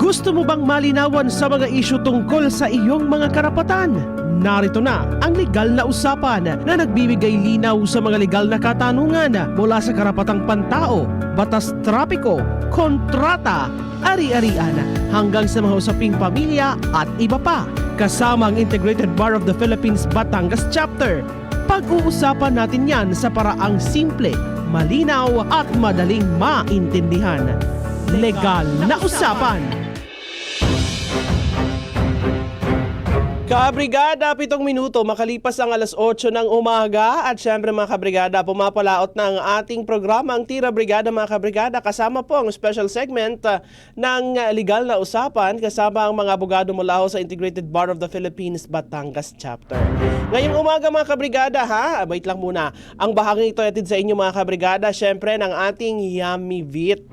Gusto mo bang malinawan sa mga isyu tungkol sa iyong mga karapatan? Narito na ang legal na usapan na nagbibigay linaw sa mga legal na katanungan mula sa karapatang pantao, batas trapiko, kontrata, ari-arian hanggang sa mga usaping pamilya at iba pa. Kasama ang Integrated Bar of the Philippines Batangas Chapter. Pag-uusapan natin yan sa paraang simple, malinaw at madaling maintindihan. Legal na usapan. Kabrigada, 7 minuto, makalipas ang alas 8 ng umaga at syempre mga kabrigada, pumapalaot na ang ating programa, ang Tira Brigada mga kabrigada. Kasama po ang special segment ng legal na usapan kasama ang mga abogado mula ho sa Integrated Bar of the Philippines Batangas Chapter. Ngayong umaga mga kabrigada wait lang muna, ang bahaging ito atid sa inyo mga kabrigada, syempre ng ating Yummy Vit.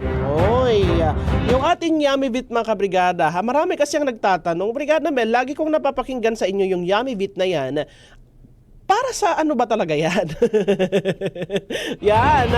Yung ating Yummy Vit mga kabrigada, marami kasi ang nagtatanong, Brigada Mel, lagi kong napapakinggan sa inyo yung Yummy Vit na yan. Para sa ano ba talaga yan? Yan.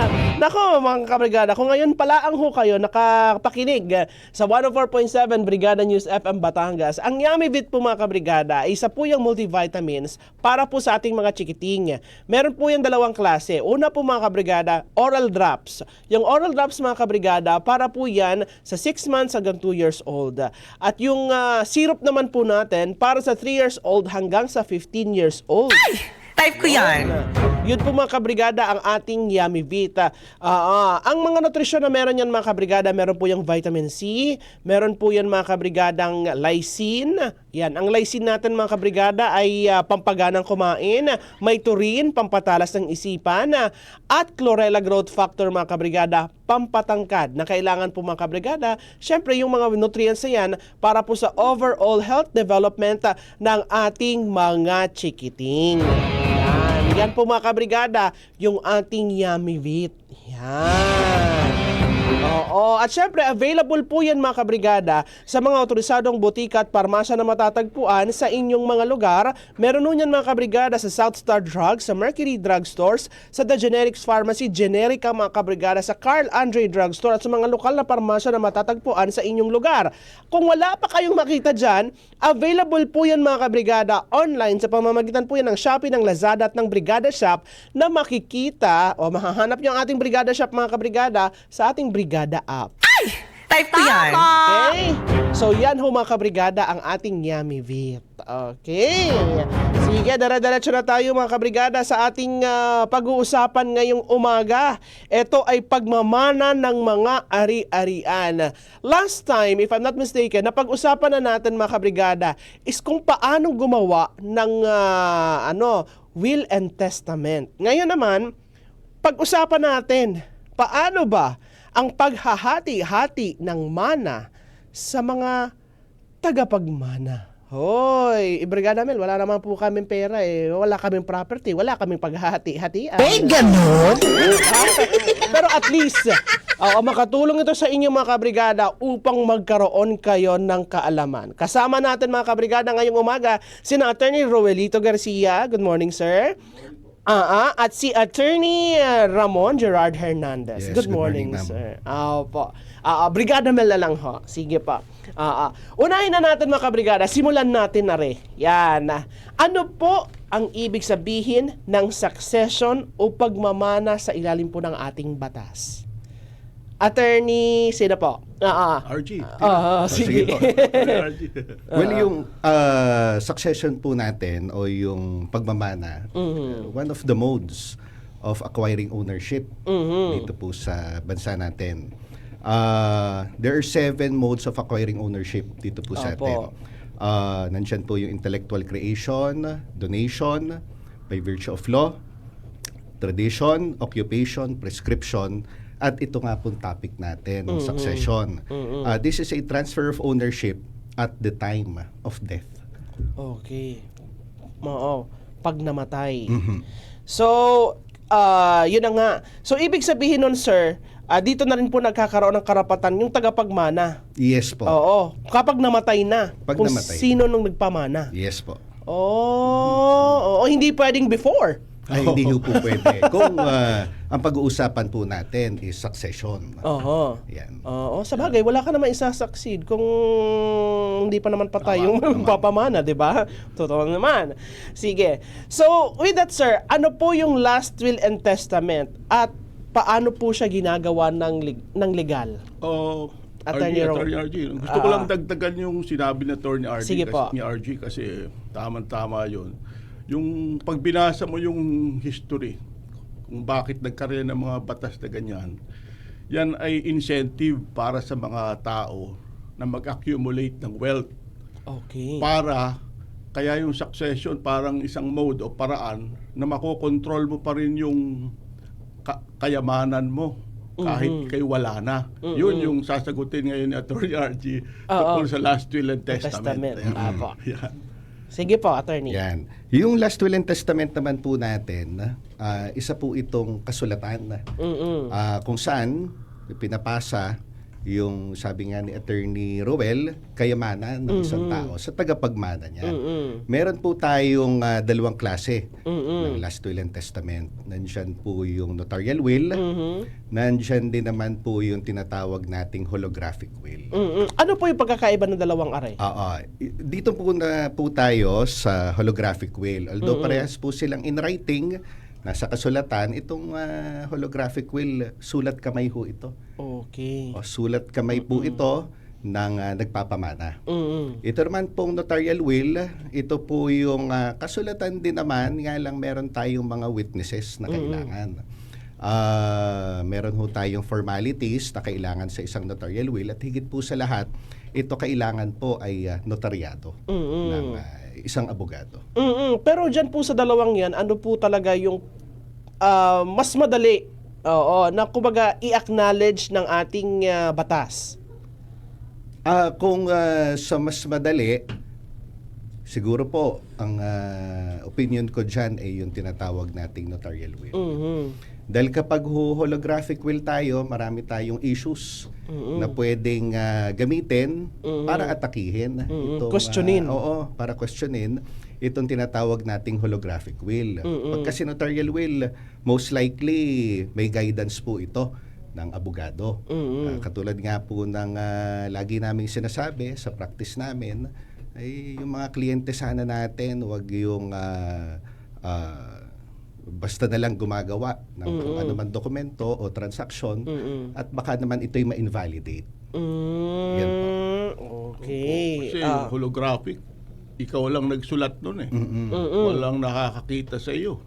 Nako mga kabrigada, kung ngayon pala ang ho kayo nakapakinig sa 104.7 Brigada News FM Batangas, ang Yummy Vit po mga kabrigada, isa po yung multivitamins para po sa ating mga chikiting. Meron po yung dalawang klase. Una po mga kabrigada, oral drops. Yung oral drops mga kabrigada, para po yan sa 6 months hanggang 2 years old. At yung syrup naman po natin, para sa 3 years old hanggang sa 15 years old. Type ko yan. Yun po mga kabrigada ang ating Yummy Vita. Ang mga nutrisyon na meron yan mga kabrigada, meron po yung vitamin C, meron po yan mga kabrigadang lysine. Yan, ang lysine natin mga kabrigada ay pampaganang kumain, may taurine, pampatalas ng isipan, at chlorella growth factor mga kabrigada, pampatangkad na kailangan po mga kabrigada. Syempre yung mga nutrients na yan para po sa overall health development ng ating mga chikiting. Yan po mga kabrigada, yung ating Yummy Vit. Yan. Oo. At syempre, available po yan mga kabrigada sa mga otorisadong butika at parmasya na matatagpuan sa inyong mga lugar. Meron nun yan mga kabrigada sa South Star Drugs, sa Mercury Drugstores, sa The Generics Pharmacy, Generica mga kabrigada, sa Carl Andre Drugstore at sa mga lokal na parmasya na matatagpuan sa inyong lugar. Kung wala pa kayong makita dyan, available po yan mga kabrigada online sa pamamagitan po yan ng Shopee, ng Lazada at ng Brigada Shop na makikita o mahahanap nyo ang ating Brigada Shop mga kabrigada sa ating Brigada app. Ay! Type ko yan. Okay? So yan ho mga kabrigada ang ating Yummy Vit. Okay. Sige, dara-diretso na tayo mga kabrigada sa ating pag-uusapan ngayong umaga. Ito ay pagmamana ng mga ari-arian. Last time, if I'm not mistaken, napag-usapan na natin mga kabrigada is kung paano gumawa ng will and testament. Ngayon naman, pag-usapan natin, paano ba ang paghahati-hati ng mana sa mga tagapagmana? Hoy, Brigada Mel, wala naman po kaming pera wala kaming property, wala kaming paghahati-hatian. Ganun? Pero at least, makatulong ito sa inyo mga kabrigada upang magkaroon kayo ng kaalaman. Kasama natin mga kabrigada ngayong umaga, sina Attorney Roelito Garcia. Good morning, sir. At si Attorney Ramon Gerard Hernandez. Yes, good morning, sir. Po. Brigada Mel na lang ho. Sige pa. Unahin na natin mga kabrigada. Simulan natin na rin. Yan. Ano po ang ibig sabihin ng succession o pagmamana sa ilalim po ng ating batas? Attorney, sino po? RG. Sige. RG. Well, yung succession po natin o yung pagmamana, one of the modes of acquiring ownership dito po sa bansa natin. There are 7 modes of acquiring ownership dito po sa atin. Nandyan po yung intellectual creation, donation, by virtue of law, tradition, occupation, prescription, at ito nga pong topic natin, succession. This is a transfer of ownership at the time of death. Okay. Pag namatay. So, yun na nga. So, ibig sabihin nun, sir, dito na rin po nagkakaroon ng karapatan yung tagapagmana. Yes po. Oo. Kapag namatay na. Pag kung namatay. sino nung nagpamana. Yes po. Hindi pwedeng before. Ay, hindi ho po pwede. Kung ang pag-uusapan po natin is succession. Oo. Yan. Oo, sa bagay, wala ka naman isasucceed kung hindi pa naman patay yung papamana, di ba? Totoo naman. Sige. So, with that, sir, ano po yung last will and testament at paano po siya ginagawa ng legal? Attorney Attorney RG. Gusto ko lang dagdagan yung sinabi ni Attorney RG. Sige po. Ni RG kasi tama yun. Yung pagbinasa mo yung history, kung bakit nagkaroon ng mga batas na ganyan, yan ay incentive para sa mga tao na mag-accumulate ng wealth. Okay. Para, kaya yung succession parang isang mode o paraan na makokontrol mo pa rin yung kayamanan mo kahit kayo wala na. Yun yung sasagutin ngayon ni Attorney RG tungkol sa last will and testament. Ayan. Apo. Yan. Sige po, attorney. Yan. Yung last will and testament naman po natin, isa po itong kasulatan kung saan pinapasa yung sabi nga ni Attorney Roel, kayamanan ng isang tao sa tagapagmana niya. Meron po tayong dalawang klase ng last will and testament. Nandiyan po yung notarial will, nandiyan din naman po yung tinatawag nating holographic will. Ano po yung pagkakaiba ng dalawang aray? Dito po na po tayo sa holographic will. Although parehas po silang in writing, nasa kasulatan, itong holographic will, sulat kamay ho ito. Okay. O sulat kamay po ito ng nagpapamana. Ito naman pong notarial will, ito po yung kasulatan din naman, nga lang meron tayong mga witnesses na kailangan. Meron ho tayong formalities na kailangan sa isang notarial will at higit po sa lahat, ito kailangan po ay notaryado ng isang abogado. Pero dyan po sa dalawang yan, ano po talaga yung mas madali na kumbaga i-acknowledge ng ating batas? Kung sa mas madali, siguro po, ang opinion ko dyan ay yung tinatawag nating notarial will. Dahil kapag holographic will tayo, marami tayong issues na pwedeng gamitin para atakihin. Questionin. Para questionin itong tinatawag nating holographic will. Pagka notarial will, most likely may guidance po ito ng abogado. Katulad nga po ng lagi naming sinasabi sa practice namin, ay yung mga kliyente sana natin, wag yung basta na lang gumagawa ng kung ano man dokumento o transaction at baka naman ito'y ma-invalidate. Yan po. Okay. Kasi holographic, ikaw lang nagsulat nun eh. Walang nakakakita sa iyo.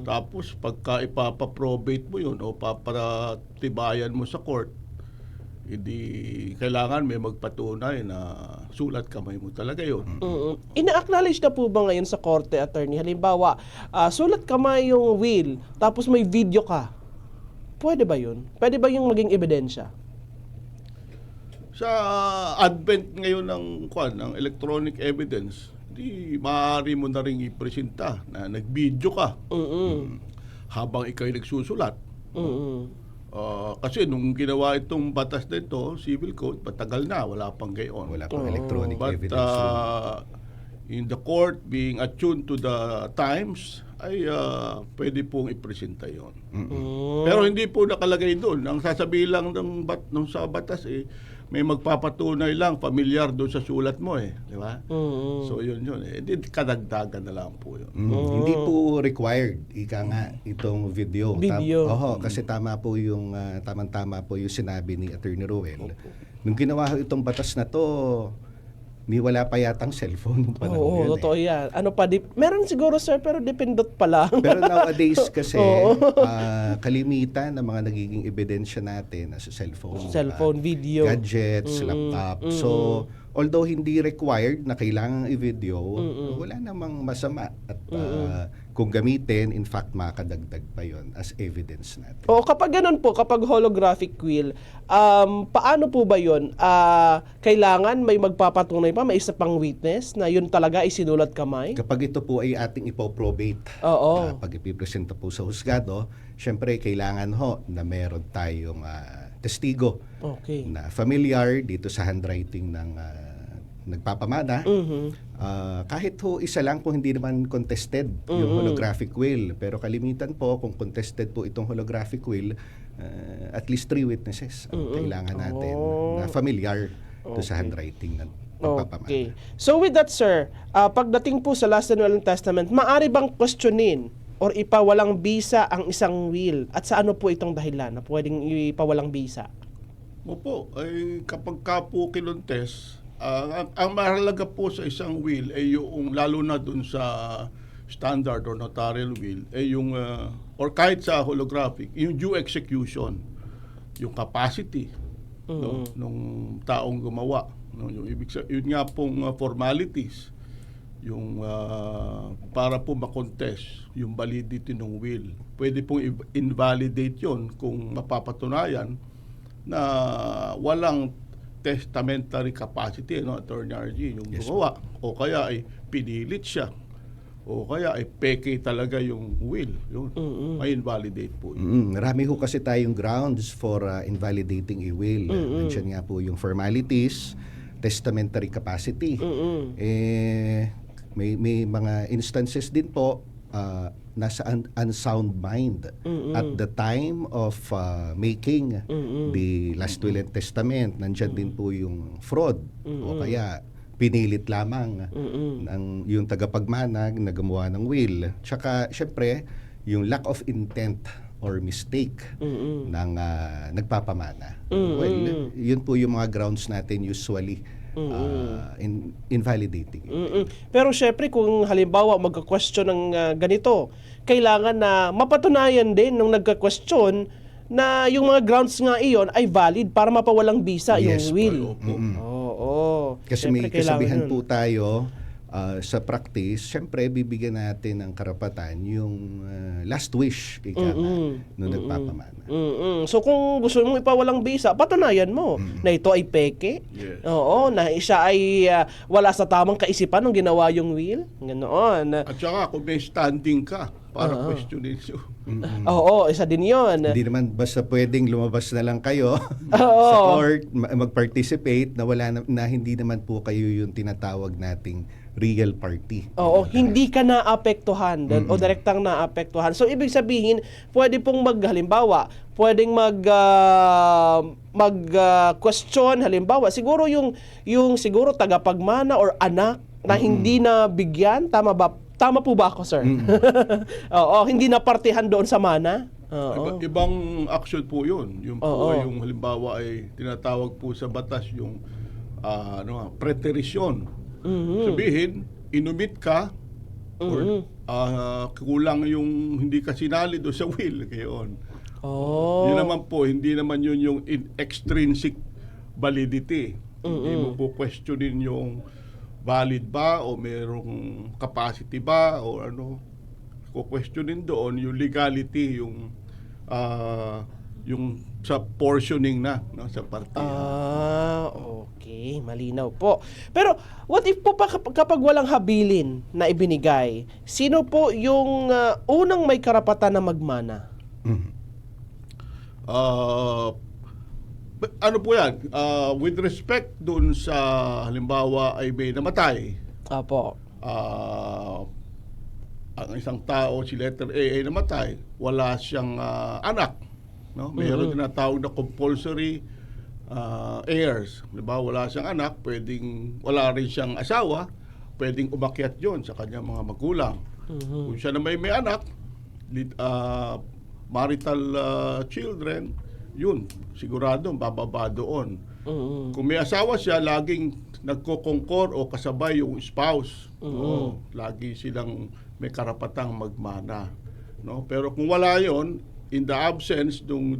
Tapos pagka ipapaprobate mo yun o paparatibayan mo sa court, hindi kailangan may magpatunay na sulat kamay mo talaga yun. Ina-acknowledge na po ba ngayon sa korte, attorney? Halimbawa, sulat kamay yung will, tapos may video ka. Pwede ba yun? Pwede ba yung maging ebidensya? Sa advent ngayon ng electronic evidence, di maaari mo na rin ipresenta na nag-video ka habang ikaw'y nagsusulat. Kasi nung ginawa itong batas na ito, civil code, matagal na, wala pang gayon. Wala pang electronic But evidence. in the court, being attuned to the times, ay pwede pong ipresenta yon. Pero hindi po nakalagay doon. Ang sasabihin lang ng sa batas may magpapatunay lang, familiar doon sa sulat mo di ba? So yun kadagdagan na lang po yun. Hindi po required, ika nga, itong video. Kasi tama po yung, tamang-tama po yung sinabi ni Attorney Roel. Nung ginawa itong batas na to, wala pa yatang cellphone nung panahon yun. Totoo yan. Ano pa, meron siguro sir, pero dipindot pa lang. Pero nowadays kasi, kalimitan ng mga nagiging ebidensya natin sa cellphone, video, gadgets, laptop. So, although hindi required na kailangang i-video, wala namang masama. At kung gamitin, in fact, makakadagdag pa yon as evidence natin. Kapag ganun po, kapag holographic will, paano po ba yun? Kailangan may magpapatunay pa, may isa pang witness na yun talaga isinulat kamay? Kapag ito po ay ating ipoprobate, pag ipipresenta po sa husgado, syempre kailangan na meron tayong testigo na familiar dito sa handwriting ng nagpapamana, kahit ho isa lang kung hindi naman contested yung holographic will. Pero kalimitan po, kung contested po itong holographic will, at least 3 witnesses ang kailangan natin na familiar to sa handwriting ng nagpapamana. Okay. So with that, sir, pagdating po sa Last and Will and Testament, maaari bang questionin or ipawalang bisa ang isang will? At sa ano po itong dahilan na pwedeng ipawalang bisa? Opo, ay kapag ka po kinontes, ang mahalaga po sa isang will ay yung lalo na dun sa standard or notarial will ay yung or kahit sa holographic, yung due execution, yung capacity nung taong gumawa, no, yung yun nga pong formalities, yung para po makontest yung validity ng will. Pwede pong invalidate yon kung mapapatunayan na walang testamentary capacity, no, Attorney RG, yung gumawa, o kaya ay pinilit siya, o kaya ay peke talaga yung will, yun, may invalidate po yun. Marami ho kasi tayong grounds for invalidating a will. Nandiyan nga po yung formalities, testamentary capacity. May mga instances din po nasa unsound mind at the time of making the last will and testament. Nandiyan din po yung fraud o kaya pinilit lamang ng yung tagapagmana na gumawa ng will. Tsaka syempre yung lack of intent or mistake ng nagpapamana. Well, yun po yung mga grounds natin usually invalidating. Pero syempre kung halimbawa magka-question ng ganito, kailangan na mapatunayan din nung nagka-question na yung mga grounds nga iyon ay valid para mapawalang bisa yung Yes, will. Opo. Oo. Kasi may Syempre, kailangan kasabihan yun. po tayo sa practice, syempre bibigyan natin ng karapatan yung last wish ika nga nung nagpapamana. So kung gusto mo ipawalang bisa, patunayan mo na ito ay peke. Yes. Oo, na siya ay wala sa tamang kaisipan nung ginawa yung will. Ganoon. At saka kung may standing ka para questionin siya. Oo, isa din 'yon. Hindi naman basta pwedeng lumabas na lang kayo Oo. sa court, mag-participate na wala na hindi naman po kayo yung tinatawag nating real party. Oo, hindi ka naapektuhan o direktang naapektuhan. So ibig sabihin, pwede pong halimbawa, pwedeng question halimbawa, siguro yung siguro tagapagmana or anak na hindi na bigyan, tama ba? Tama po ba ako, sir? Oo, hindi na partihan doon sa mana. Oo. Ibang action po yun. Yung po Oo. yung halimbawa ay tinatawag po sa batas yung preterisyon. Sabihin, inumit ka or kulang yung hindi ka sinali doon sa will. Ngayon. Oh. Yun naman po, hindi naman yun yung extrinsic validity. Hindi mo po questionin yung valid ba o merong capacity ba o ano. Ko-questionin doon yung legality, yung sa portioning na, no, sa partiya. Okay. Malinaw po. Pero, what if po kapag walang habilin na ibinigay, sino po yung unang may karapatan na magmana? Ano po yan? With respect dun sa halimbawa ay may namatay, Apo. ang isang tao, si letter A ay namatay, wala siyang anak. No? Mayroon tinatawag na compulsory heirs. Diba? Wala siyang anak, wala rin siyang asawa, pwedeng umakyat yon sa kanyang mga magulang. Kung siya na may anak, marital children, yun, sigurado bababa doon. Kung may asawa siya, laging nagko-concur o kasabay yung spouse. No? Lagi silang may karapatang magmana. No? Pero kung wala yon, in the absence nung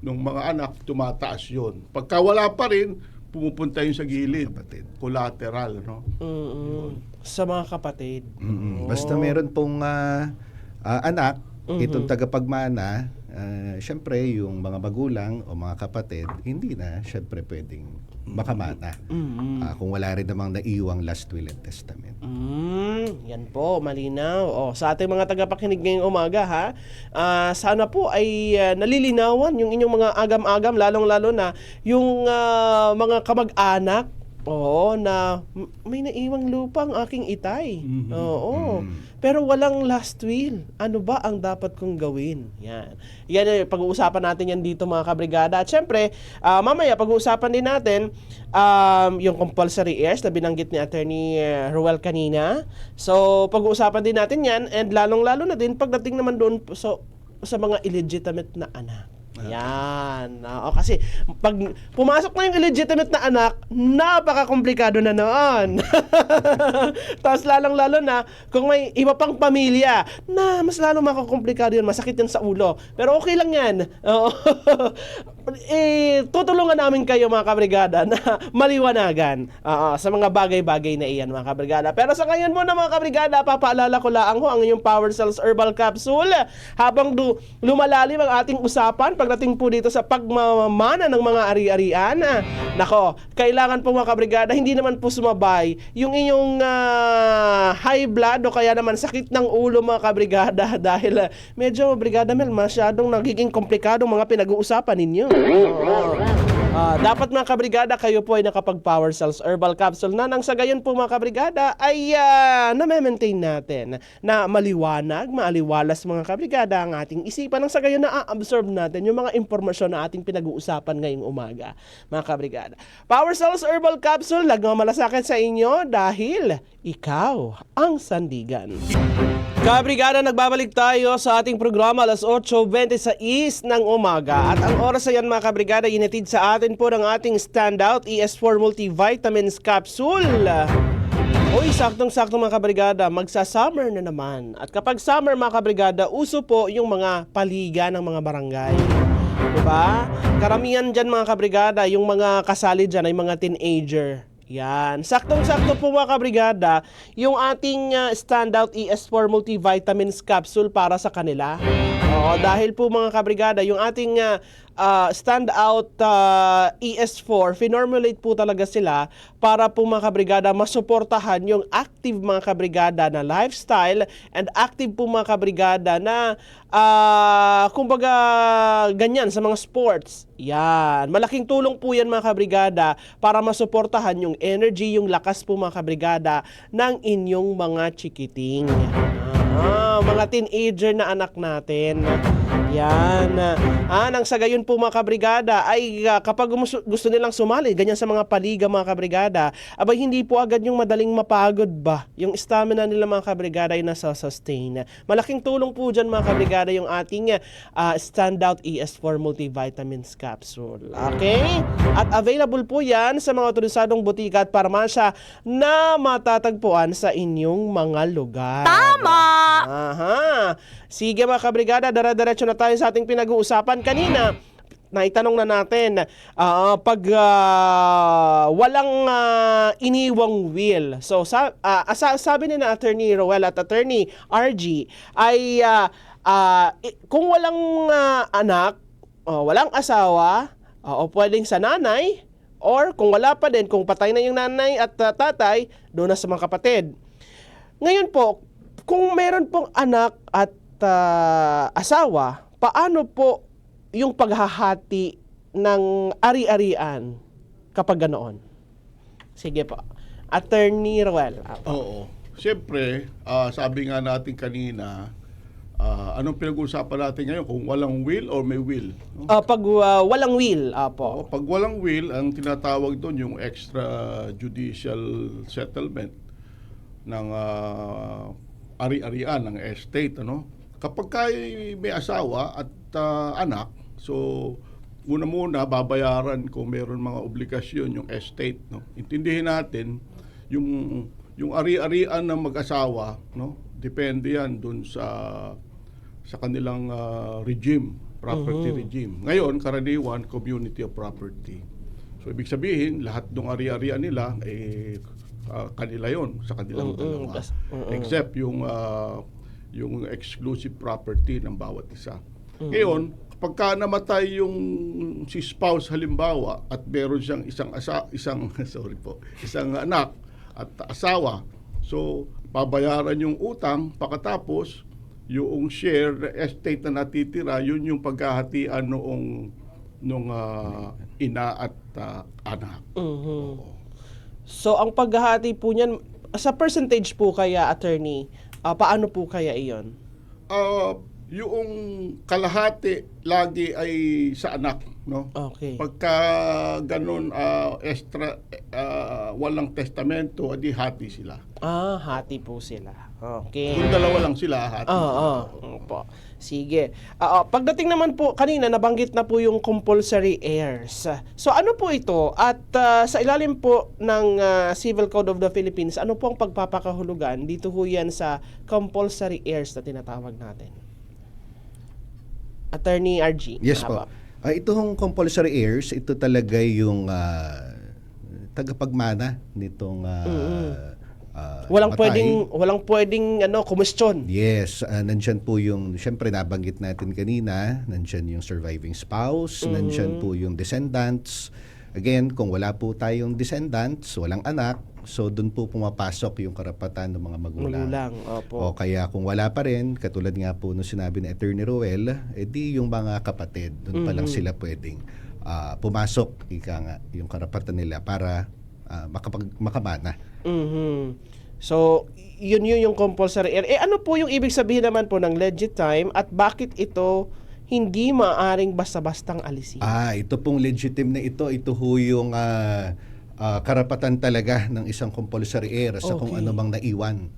mga anak, tumataas yon. Pagka wala pa rin, pumupunta yun sa gilid. Kapatid. Collateral. No? Sa mga kapatid. Basta meron pong anak, itong tagapagmana, syempre yung mga magulang o mga kapatid, hindi na syempre pwedeng makamana. Kung wala rin namang naiwang last will and testament. Yan po, malinaw. Sa ating mga tagapakinig ngayong umaga, ha, sana po ay nalilinawan yung inyong mga agam-agam, lalong-lalo na yung mga kamag-anak Oo, na may naiwang lupa ang aking itay. Mhm. Oo. Pero walang last will. Ano ba ang dapat kong gawin? Yan. Yan pag-uusapan natin yan dito mga kabrigada. At syempre, mamaya pag-uusapan din natin yung compulsory heirs na binanggit ni Attorney Ruel kanina. So, pag-uusapan din natin yan and lalong-lalo na din pagdating naman doon sa mga illegitimate na anak. Yan. Kasi pag pumasok na yung illegitimate na anak, napaka-komplikado na noon. Tapos lalong-lalo na kung may iba pang pamilya, na mas lalong makakomplikado yun, masakit yun sa ulo. Pero okay lang yan. Oo. Tutulungan namin kayo mga kabrigada na maliwanagan sa mga bagay-bagay na iyan mga kabrigada. Pero sa ngayon muna mga kabrigada, papaalala ko lang ho ang inyong Power Cells Herbal Capsule habang lumalalim ang ating usapan pagdating po dito sa pagmamana ng mga ari-arian. Nako, kailangan po mga kabrigada, hindi naman po sumabay yung inyong high blood o kaya naman sakit ng ulo mga kabrigada dahil medyo brigada Mel, masyadong nagiging komplikadong mga pinag-uusapan ninyo. Dapat mga kabrigada, kayo po ay nakapag-Power Cells Herbal Capsule na nang sa gayon po mga kabrigada ay na-maintain natin na maliwanag, maaliwalas mga kabrigada ang ating isipan nang sa gayon na-absorb natin yung mga impormasyon na ating pinag-uusapan ngayong umaga mga kabrigada. Power Cells Herbal Capsule, nagmamalasakit sa inyo dahil ikaw ang sandigan. Kabrigada, nagbabalik tayo sa ating programa alas 8:26 ng umaga. At ang oras na yan mga kabrigada, inatid sa atin po ng ating standout ES4 Multivitamins Capsule. Uy, saktong-sakto mga kabrigada, magsa-summer na naman. At kapag summer mga kabrigada, uso po yung mga paliga ng mga barangay. Diba? Karamihan dyan mga kabrigada, yung mga kasali dyan ay mga teenager. Yan. Saktong-sakto po mga kabrigada, yung ating standout ES4 Multivitamins Capsule para sa kanila. Oo, dahil po mga kabrigada, yung ating standout ES4, finormulate po talaga sila para po mga kabrigada masuportahan yung active mga kabrigada na lifestyle and active po mga kabrigada na kumbaga ganyan sa mga sports. Yan. Malaking tulong po yan mga kabrigada para masuportahan yung energy, yung lakas po mga kabrigada ng inyong mga chikiting. Mga teenager na anak natin. Yan. Nang sa gayon po mga kabrigada ay kapag gusto nilang sumali ganyan sa mga paliga mga kabrigada, abay hindi po agad yung madaling mapagod ba. Yung stamina nila mga kabrigada ay nasa-sustain. Malaking tulong po dyan mga kabrigada yung ating standout ES4 Multivitamins Capsule. Okay? At available po yan sa mga otorisadong butika at parmasya na matatagpuan sa inyong mga lugar. Tama! Aha. Sige mga kabrigada, dara-diretso na tayo sa ating pinag-uusapan kanina. Naitanong na natin, pag walang iniwang will. So, sabi ni na Attorney Roel at Attorney RG, ay kung walang anak, walang asawa, o pwedeng sa nanay, or kung wala pa din, kung patay na yung nanay at tatay, doon na sa mga kapatid. Ngayon po, kung meron pong anak at asawa, paano po yung paghahati ng ari-arian kapag ganoon? Sige po. Attorney Roel. Oo. Siyempre, sabi nga natin kanina, anong pinag-uusapan natin ngayon? Kung walang will or may will? No? Pag walang will, po. Pag walang will, ang tinatawag doon yung extrajudicial settlement ng ari-arian ng estate, ano? Kapag may asawa at anak, so una-muna babayaran kung meron mga obligasyon yung estate, no? Intindihin natin yung ari-arian ng mag-asawa, no? Depende yan dun sa kanilang regime, property regime. Ngayon, karaniwan community of property. So ibig sabihin, lahat ng ari-arian nila kanila yon sa kanilang dalawa. Except yung exclusive property ng bawat isa. Ngayon, pagka namatay yung si spouse halimbawa at meron siyang isang anak at asawa, so babayaran yung utang, pagkatapos yung share estate na natitira, yun yung paghahatian nung ina at anak. So ang paghahati po niyan sa percentage po kaya, attorney, paano po kaya iyon? Yung kalahati lagi ay sa anak, no? Okay. Pagka ganun extra walang testamento, adi hati sila. Hati po sila. Okay. Kung dalawa lang sila, hati. Po. Sige. Pagdating naman po, kanina nabanggit na po yung compulsory heirs. So ano po ito? At sa ilalim po ng Civil Code of the Philippines, ano po ang pagpapakahulugan dito ho yan sa compulsory heirs na tinatawag natin? Attorney RG. Yes po. Itong compulsory heirs, ito talaga yung tagapagmana nitong Walang matay. pwedeng kumestyon. Yes, nandyan po yung, syempre nabanggit natin kanina, nandyan yung surviving spouse, nandyan po yung descendants. Again, kung wala po tayong descendants, walang anak, so doon po pumapasok yung karapatan ng mga magulang. Opo. O kaya kung wala pa rin, katulad nga po nung sinabi ni Attorney Roel, edi yung mga kapatid, doon pa lang sila pwedeng pumasok, ika nga, yung karapatan nila para makamana. So, yun yung compulsory heir. Ano po yung ibig sabihin naman po ng legitime at bakit ito hindi maaring basta-bastang alisin? Ito pong legitimate na ito ho yung karapatan talaga ng isang compulsory heir sa kung ano mang naiwan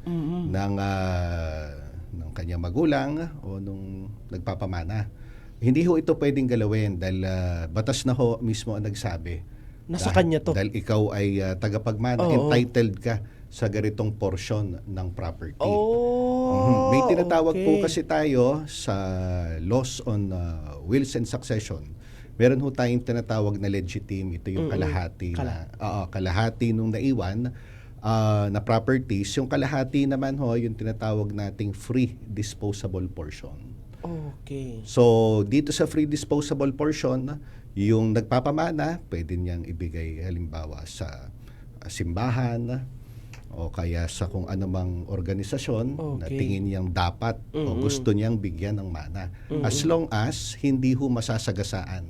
ng kanyang magulang o nung nagpapamana. Hindi ho ito pwedeng galawin dahil batas na ho mismo ang nagsabi. Nasa kanya to. Dahil ikaw ay tagapagmana, entitled ka sa ganitong portion ng property. May tinatawag po kasi tayo sa laws on wills and succession. Meron ho tayong tinatawag na legitime. Ito yung kalahati kalahati nung naiwan na properties. Yung kalahati naman ho, yung tinatawag nating free disposable portion. Okay. So, dito sa free disposable portion, yung nagpapamana, pwede niyang ibigay halimbawa sa simbahan o kaya sa kung anumang organisasyon na tingin niyang dapat o gusto niyang bigyan ng mana. As long as hindi ho masasagasaan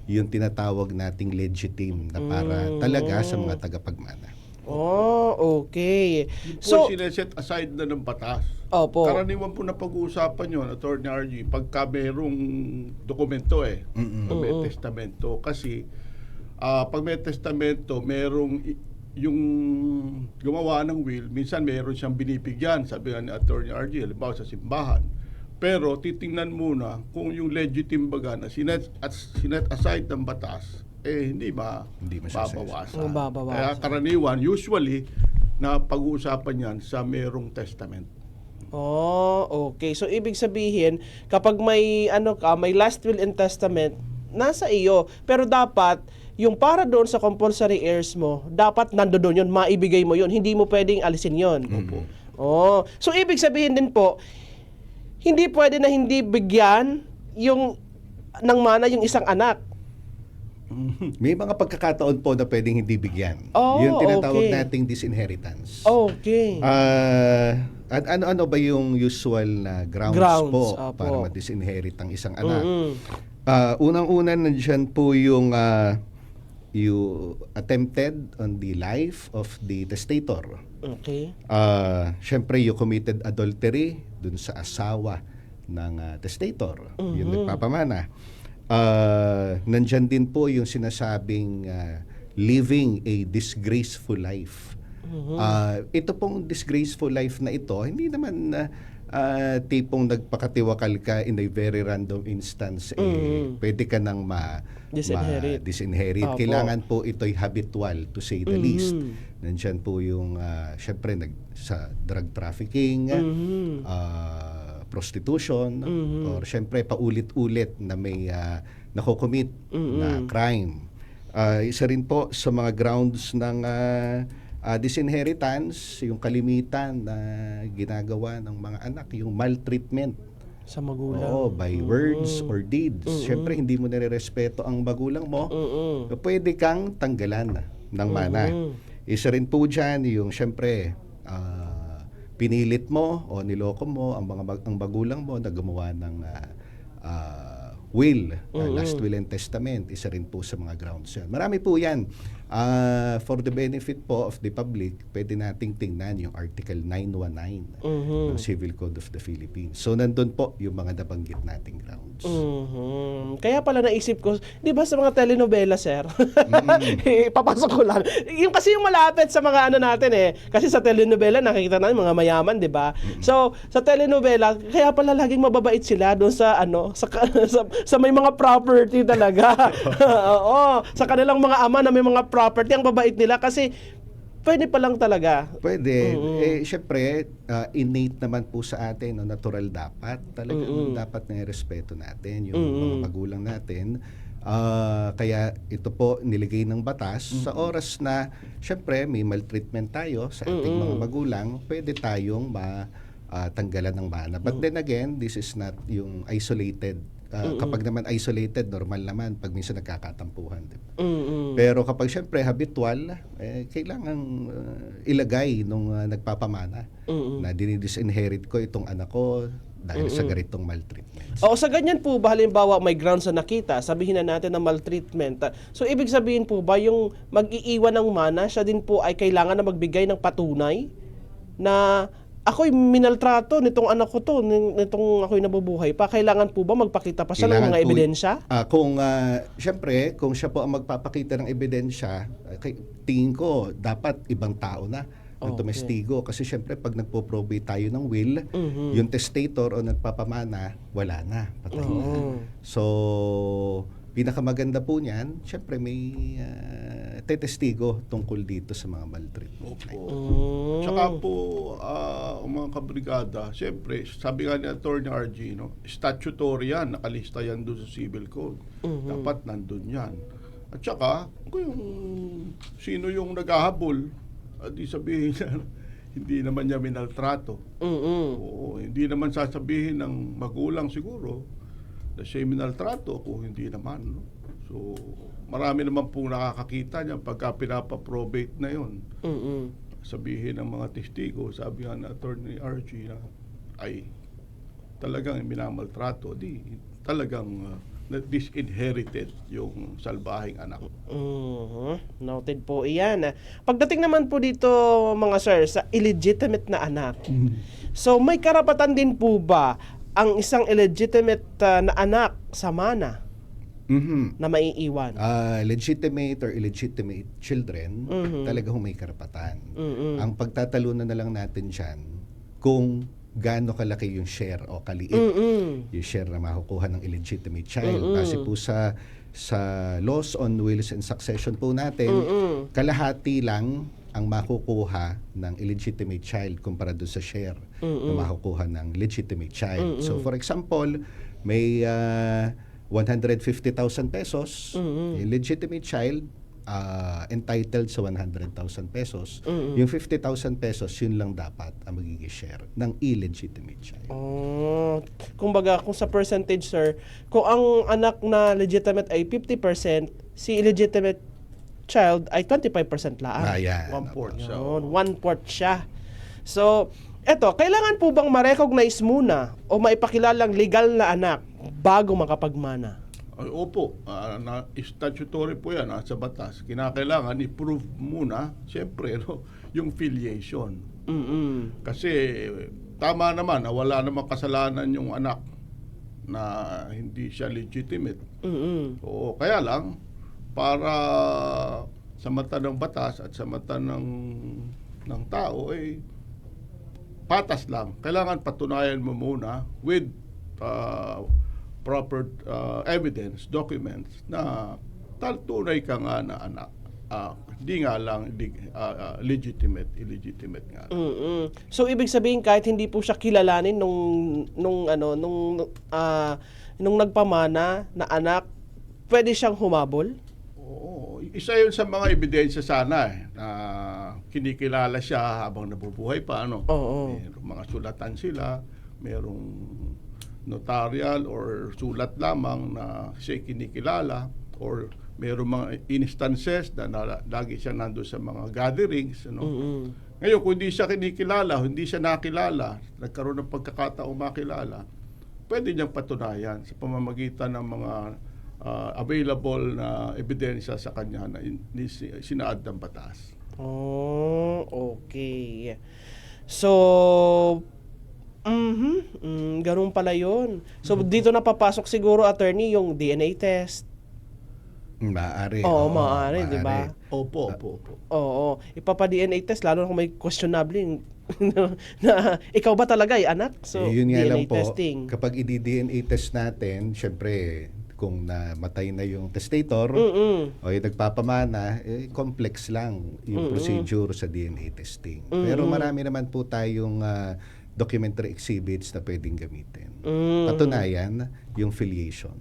yung tinatawag nating legitime na para talaga sa mga tagapagmana. Okay. So, sineset aside na ng batas. Opo. Karaniwan po na pag-uusapan yun, Attorney RG, pagka mayroong dokumento pag may testamento. Kasi pag may testamento, merong yung gumawa ng will, minsan meron siyang binibigyan, sabi nga ni Attorney RG, halimbawa sa simbahan. Pero titingnan muna kung yung legitimate baga na sinet aside ng batas, hindi mababawasan. Kaya karaniwan, usually, na pag-uusapan yan sa merong testament. Okay. So ibig sabihin, kapag may may last will and testament, nasa iyo. Pero dapat yung para doon sa compulsory heirs mo, dapat nandoon yun, maibigay mo yun. Hindi mo pwedeng alisin yun. So ibig sabihin din po, hindi pwede na hindi bigyan yung ng mana yung isang anak. May mga pagkakataon po na pwedeng hindi bigyan. Yung tinatawag nating disinheritance. Okay. Ano ba yung usual na grounds po para ma-disinherit ang isang anak? Unang-una nandiyan po yung you attempted on the life of the testator. Okay. Syempre, you committed adultery dun sa asawa ng testator, yung nagpapamana. Nandyan din po yung sinasabing living a disgraceful life. Ito pong disgraceful life na ito, hindi naman tipong nagpakatiwakal ka in a very random instance, pwede ka nang disinherit. Kailangan po ito'y habitual, to say the least. Nandyan po yung, syempre, sa drug trafficking, prostitution, or syempre paulit-ulit na may nakocommit na crime. Isa rin po sa mga grounds ng disinheritance, yung kalimitan na ginagawa ng mga anak, yung maltreatment sa magulang. By words or deeds. Syempre, hindi mo nirerespeto ang magulang mo, pwede kang tanggalan ng mana. Isa rin po dyan yung syempre, pinilit mo o niloko mo ang magulang mo na gumawa ng will, last will and testament. Isa rin po sa mga grounds yan. Marami po yan. For the benefit po of the public, pwede nating tingnan yung Article 919 ng Civil Code of the Philippines. So nandun po yung mga nabanggit nating grounds. Kaya pala naisip ko, di ba sa mga telenovela, sir? Papasok ko lang. Yung kasi yung malapit sa mga ano natin Kasi sa telenovela, nakikita natin mga mayaman, di ba? So, sa telenovela, kaya pala laging mababait sila doon sa sa may mga property talaga. Oo, sa kanilang mga ama na may mga property, ang babait nila kasi pwede pa lang talaga. Pwede. Syempre, innate naman po sa atin, natural dapat. Talagang dapat na respeto natin yung mga magulang natin. Kaya ito po niligay ng batas sa oras na syempre may maltreatment tayo sa ating mga magulang, pwede tayong tanggalan ng mana. But then again, this is not yung isolated. Kapag naman isolated, normal naman pag minsan nagkakatampuhan. Diba? Pero kapag syempre habitual, kailangan ilagay nung nagpapamana na dinidisinherit ko itong anak ko dahil sa ganitong maltreatment. O sa ganyan po ba, halimbawa may grounds na nakita, sabihin na natin na maltreatment. So ibig sabihin po ba yung mag-iiwan ng mana, siya din po ay kailangan na magbigay ng patunay na ako'y minaltrato nitong anak ko to, nitong ako'y nabubuhay pa. Kailangan po ba magpakita pa siya ng mga ebidensya? Siyempre, kung siya po ang magpapakita ng ebidensya, tingin ko dapat ibang tao na ng tumestigo. Kasi siyempre, pag nagpo-probate tayo ng will, yung testator o nagpapamana, wala na, patay na. So, pinakamaganda po niyan, siyempre may tetestigo tungkol dito sa mga maltreatment. Tsaka po, mga kabrigada, siyempre, sabi nga ni Attorney RG, statutory yan, nakalista yan doon sa Civil Code. Dapat nandun yan. At tsaka, kung sino yung naghahabol, di sabihin niya, hindi naman niya minaltrato. Oo, hindi naman sasabihin ng magulang siguro na siya minaltrato kung hindi naman. No? So, marami naman pong nakakakita niya pagka pinapaprobate na yon. Sabihin ng mga testigo, sabi nga na Attorney RG na ay talagang minamaltrato, di talagang disinherited yung salbahing anak. Noted po iyan. Pagdating naman po dito mga sir, sa illegitimate na anak, so may karapatan din po ba ang isang illegitimate na anak sa mana na maiiwan? Legitimate or illegitimate children, talaga may karapatan. Ang pagtatalunan na lang natin dyan, kung gaano kalaki yung share o kaliit yung share na makukuha ng illegitimate child. Kasi po sa laws on wills and succession po natin, kalahati lang ang makukuha ng illegitimate child kumpara doon sa share na makukuha ng legitimate child. So for example, may 150,000 pesos, illegitimate child, entitled sa 100,000 pesos. Yung 50,000 pesos, yun lang dapat ang magiging share ng illegitimate child. Kumbaga, kung sa percentage, sir, kung ang anak na legitimate ay 50%, si illegitimate child ay 25% lang. Ayan. 1/4 siya. 1/4 siya. So, eto, kailangan po bang ma-recognize muna o maipakilalang legal na anak bago makapagmana? Ay, opo, statutory po yan sa batas. Kinakailangan i-prove muna, siyempre, yung filiation. Kasi tama naman na wala namang kasalanan yung anak na hindi siya legitimate. Oo, kaya lang, para sa mata ng batas at sa mata ng tao, patas lang. Kailangan patunayan mo muna with proper evidence, documents na tunay ka nga na anak. Hindi nga lang illegitimate nga. So ibig sabihin kahit hindi po siya kilalanin nung nagpamana na anak, pwede siyang humabol? Oo, isa 'yun sa mga ebidensya sana na kinikilala siya habang nabubuhay pa, Merong mga sulatan sila, merong notarial or sulat lamang na siya kinikilala, or mayroong mga instances na lagi siya nandoon sa mga gatherings. Ngayon, kung hindi siya kinikilala, hindi siya nakilala, nagkaroon ng pagkakataong makilala, pwede niyang patunayan sa pamamagitan ng mga available na ebidensya sa kanya na sinaad ng batas. Oh, okay. So, ganun pala yun. So, dito napapasok siguro, attorney, yung DNA test. Maaari. Oo, maaari, di ba? Opo. Oo. Ipapa-DNA test, lalo na kung may questionable yung na ikaw ba talaga ay anak? So, yun nga DNA lang po, testing. kapag i-DNA test natin, syempre, kung namatay na yung testator o yung nagpapamana, complex lang yung procedure sa DNA testing. Pero marami naman po tayong documentary exhibits na pwedeng gamitin. Patunayan yung filiation.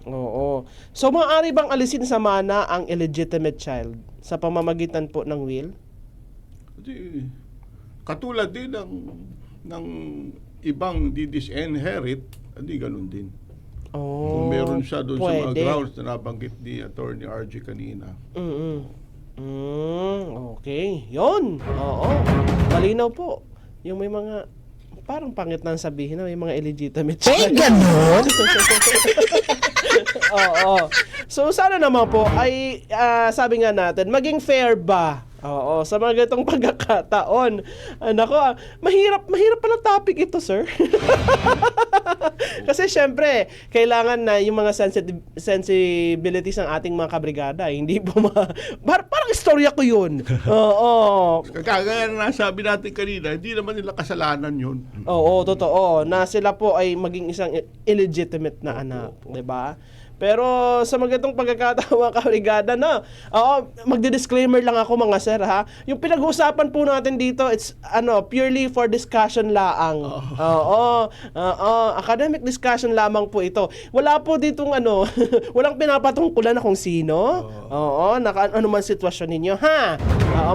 Oo. So, maaari bang alisin sa mana ang illegitimate child sa pamamagitan po ng will? Di, katulad din ng ibang disinherit, hindi ganun din. Oh, Kung meron siya doon sa mga pwede. grounds na nabanggit ni Attorney RG kanina. Okay. Yun. Oo. Malinaw po. Yung may mga, parang pangit na sabihin na may mga illegitimate child. Ganon? Oo. So, sana naman po ay, sabi nga natin, maging fair ba? Oo, sa mga ganitong pagkakataon. Nako, mahirap pala topic ito, sir. Kasi syempre, kailangan na yung mga sensibilities ng ating mga kabrigada, hindi po parang istorya ko yun. Oo. Kagaya na nasabi natin kanina, hindi naman nila kasalanan yun. Oo, totoo. Na sila po ay maging isang illegitimate na anak, 'di ba? Pero sa magandang pagkakataon mga kabrigada na, magdi-disclaimer lang ako mga sir ha. Yung pinag-uusapan po natin dito, it's purely for discussion laang. Oo. Academic discussion lamang po ito. Wala po ditong walang pinapatungkulan na kung sino. Oo, ano man sitwasyon ninyo ha.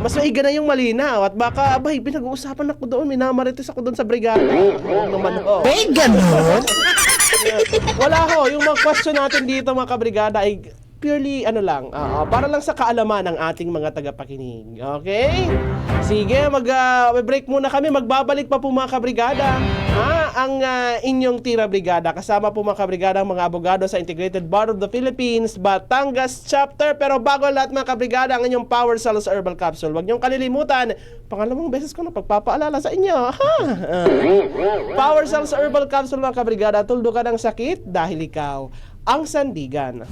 Mas maiga na yung malinaw at baka pinag-uusapan ako doon, minamarites ako doon sa brigada. Naman ho. Ganon? Wala ho, yung mga question natin dito mga kabrigada ay purely para lang sa kaalaman ng ating mga tagapakinig. Okay? Sige, mag-break muna kami. Magbabalik pa po mga kabrigada. Ang inyong tira brigada. Kasama po mga kabrigada ang mga abogado sa Integrated Bar of the Philippines, Batangas Chapter. Pero bago lahat mga kabrigada, ang inyong Power Cells Herbal Capsule. Huwag niyong kalilimutan. Pangalawang beses ko na pagpapaalala sa inyo. Power Cells Herbal Capsule mga kabrigada. Tuldo ka ng sakit dahil ikaw ang sandigan.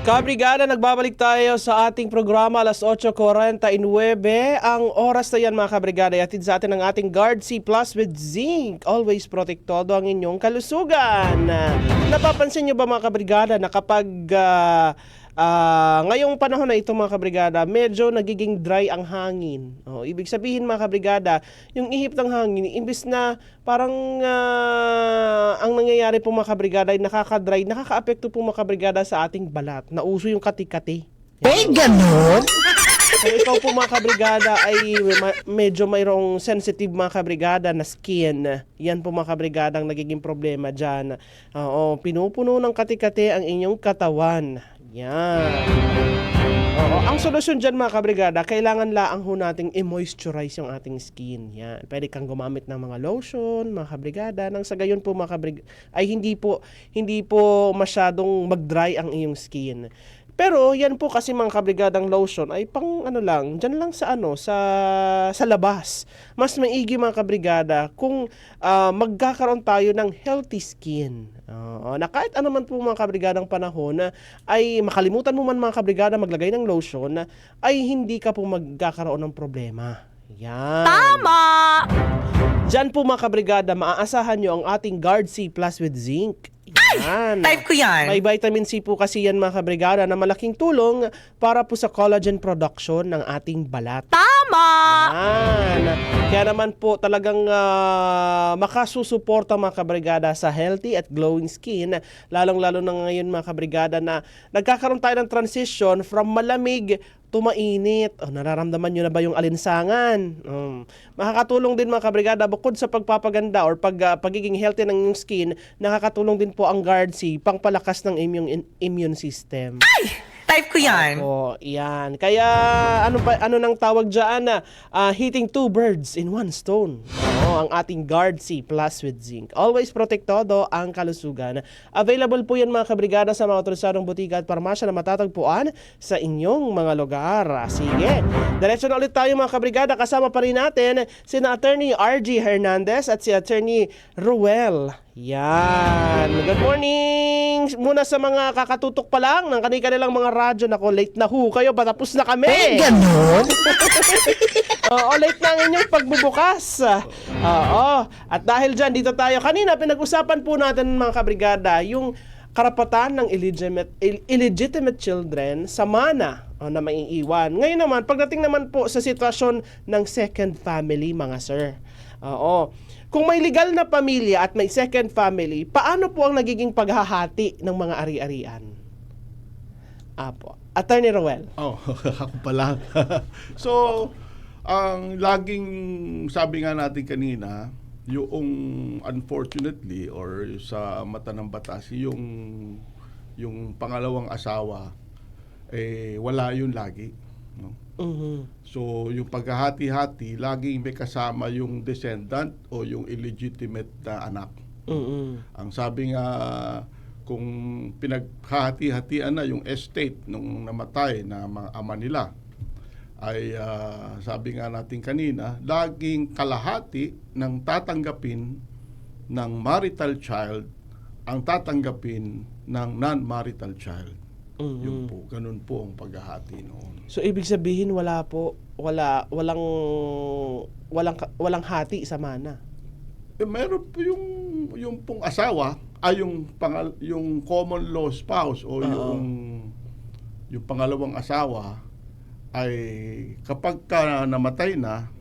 Kabrigada, nagbabalik tayo sa ating programa alas 8:49. Ang oras na yan mga kabrigada, atid sa atin ang ating Guard C Plus with Zinc. Always protektado ang inyong kalusugan. Napapansin nyo ba mga kabrigada na kapag ngayong panahon na ito mga kabrigada, medyo nagiging dry ang hangin. Ibig sabihin mga kabrigada, yung ihip ng hangin, imbis na parang ang nangyayari po mga kabrigada ay nakaka-dry, nakaka-apekto po mga kabrigada sa ating balat. Nauso yung kati-kati. Ganon? Kung ikaw po mga kabrigada ay medyo mayroong sensitive mga kabrigada na skin, yan po mga kabrigada ang nagiging problema dyan. Pinupuno ng kati-kati ang inyong katawan. Yan. Ang solusyon dyan mga kabrigada, kailangan laang ho nating i-moisturize yung ating skin. Yan. Pwede kang gumamit ng mga lotion, mga kabrigada, nang sa gayon po mga kabrigada, ay hindi po masyadong mag-dry ang iyong skin. Pero yan po kasi mga kabrigadang lotion ay pang dyan lang sa sa labas. Mas maigi mga kabrigada kung magkakaroon tayo ng healthy skin. Na kahit ano man po mga kabrigadang panahon ay makalimutan mo man mga kabrigada maglagay ng lotion ay hindi ka po magkakaroon ng problema. Yan. Tama! Diyan po mga kabrigada, maaasahan nyo ang ating Guard C Plus with Zinc. Yan. Type ko yan. May vitamin C po kasi yan mga kabrigada na malaking tulong para po sa collagen production ng ating balat. Tama! Yan. Kaya naman po talagang makasusuporta mga kabrigada sa healthy at glowing skin, lalong-lalo na ngayon mga kabrigada na nagkakaroon tayo ng transition from malamig to mainit. Nararamdaman nyo na ba yung alinsangan? Makakatulong din mga kabrigada bukod sa pagpapaganda or pagiging healthy ng inyong skin, nakakatulong din po ang Guard C pangpalakas ng immune system. Type ko yan. Oh, yan. Kaya ano nang tawag diyan na hitting two birds in one stone. Oo, ang ating Guard C Plus with zinc. Always protektado ang kalusugan. Available po yan mga kabrigada sa mga otorisadong butika at parmasya na matatagpuan sa inyong mga lugar. Sige. Diretso na ulit tayo mga kabrigada. Kasama pa rin natin sina Attorney RG Hernandez at si Attorney Ruel. Yan. Good morning! Muna sa mga kakatutok pa lang ng kanilang mga radyo. Nako, late na ho kayo. Patapos na kami. Ganon? Oo, late na ang inyong pagbubukas. Oo. At dahil dyan, dito tayo. Kanina, pinag-usapan po natin mga kabrigada, yung karapatan ng illegitimate children sa mana na maiiwan. Ngayon naman, pagdating naman po sa sitwasyon ng second family, mga sir. Oo. Kung may legal na pamilya at may second family, paano po ang nagiging paghahati ng mga ari-arian? Apo. Attorney Roel. Oh, ako pala. So, ang laging sabi nga natin kanina, yung unfortunately or sa mata ng batas, yung pangalawang asawa, wala yun lagi. No? So, yung paghahati-hati, laging may kasama yung descendant o yung illegitimate na anak. Ang sabi nga, kung pinaghahati-hatian na yung estate nung namatay na mga ama nila, ay sabi nga natin kanina, laging kalahati ng tatanggapin ng marital child ang tatanggapin ng non-marital child. Yun po, ganun po ang paghahati noon. So ibig sabihin walang hati sa mana. Meron po yung pong asawa ay yung common law spouse o yung pangalawang asawa ay kapag ka namatay na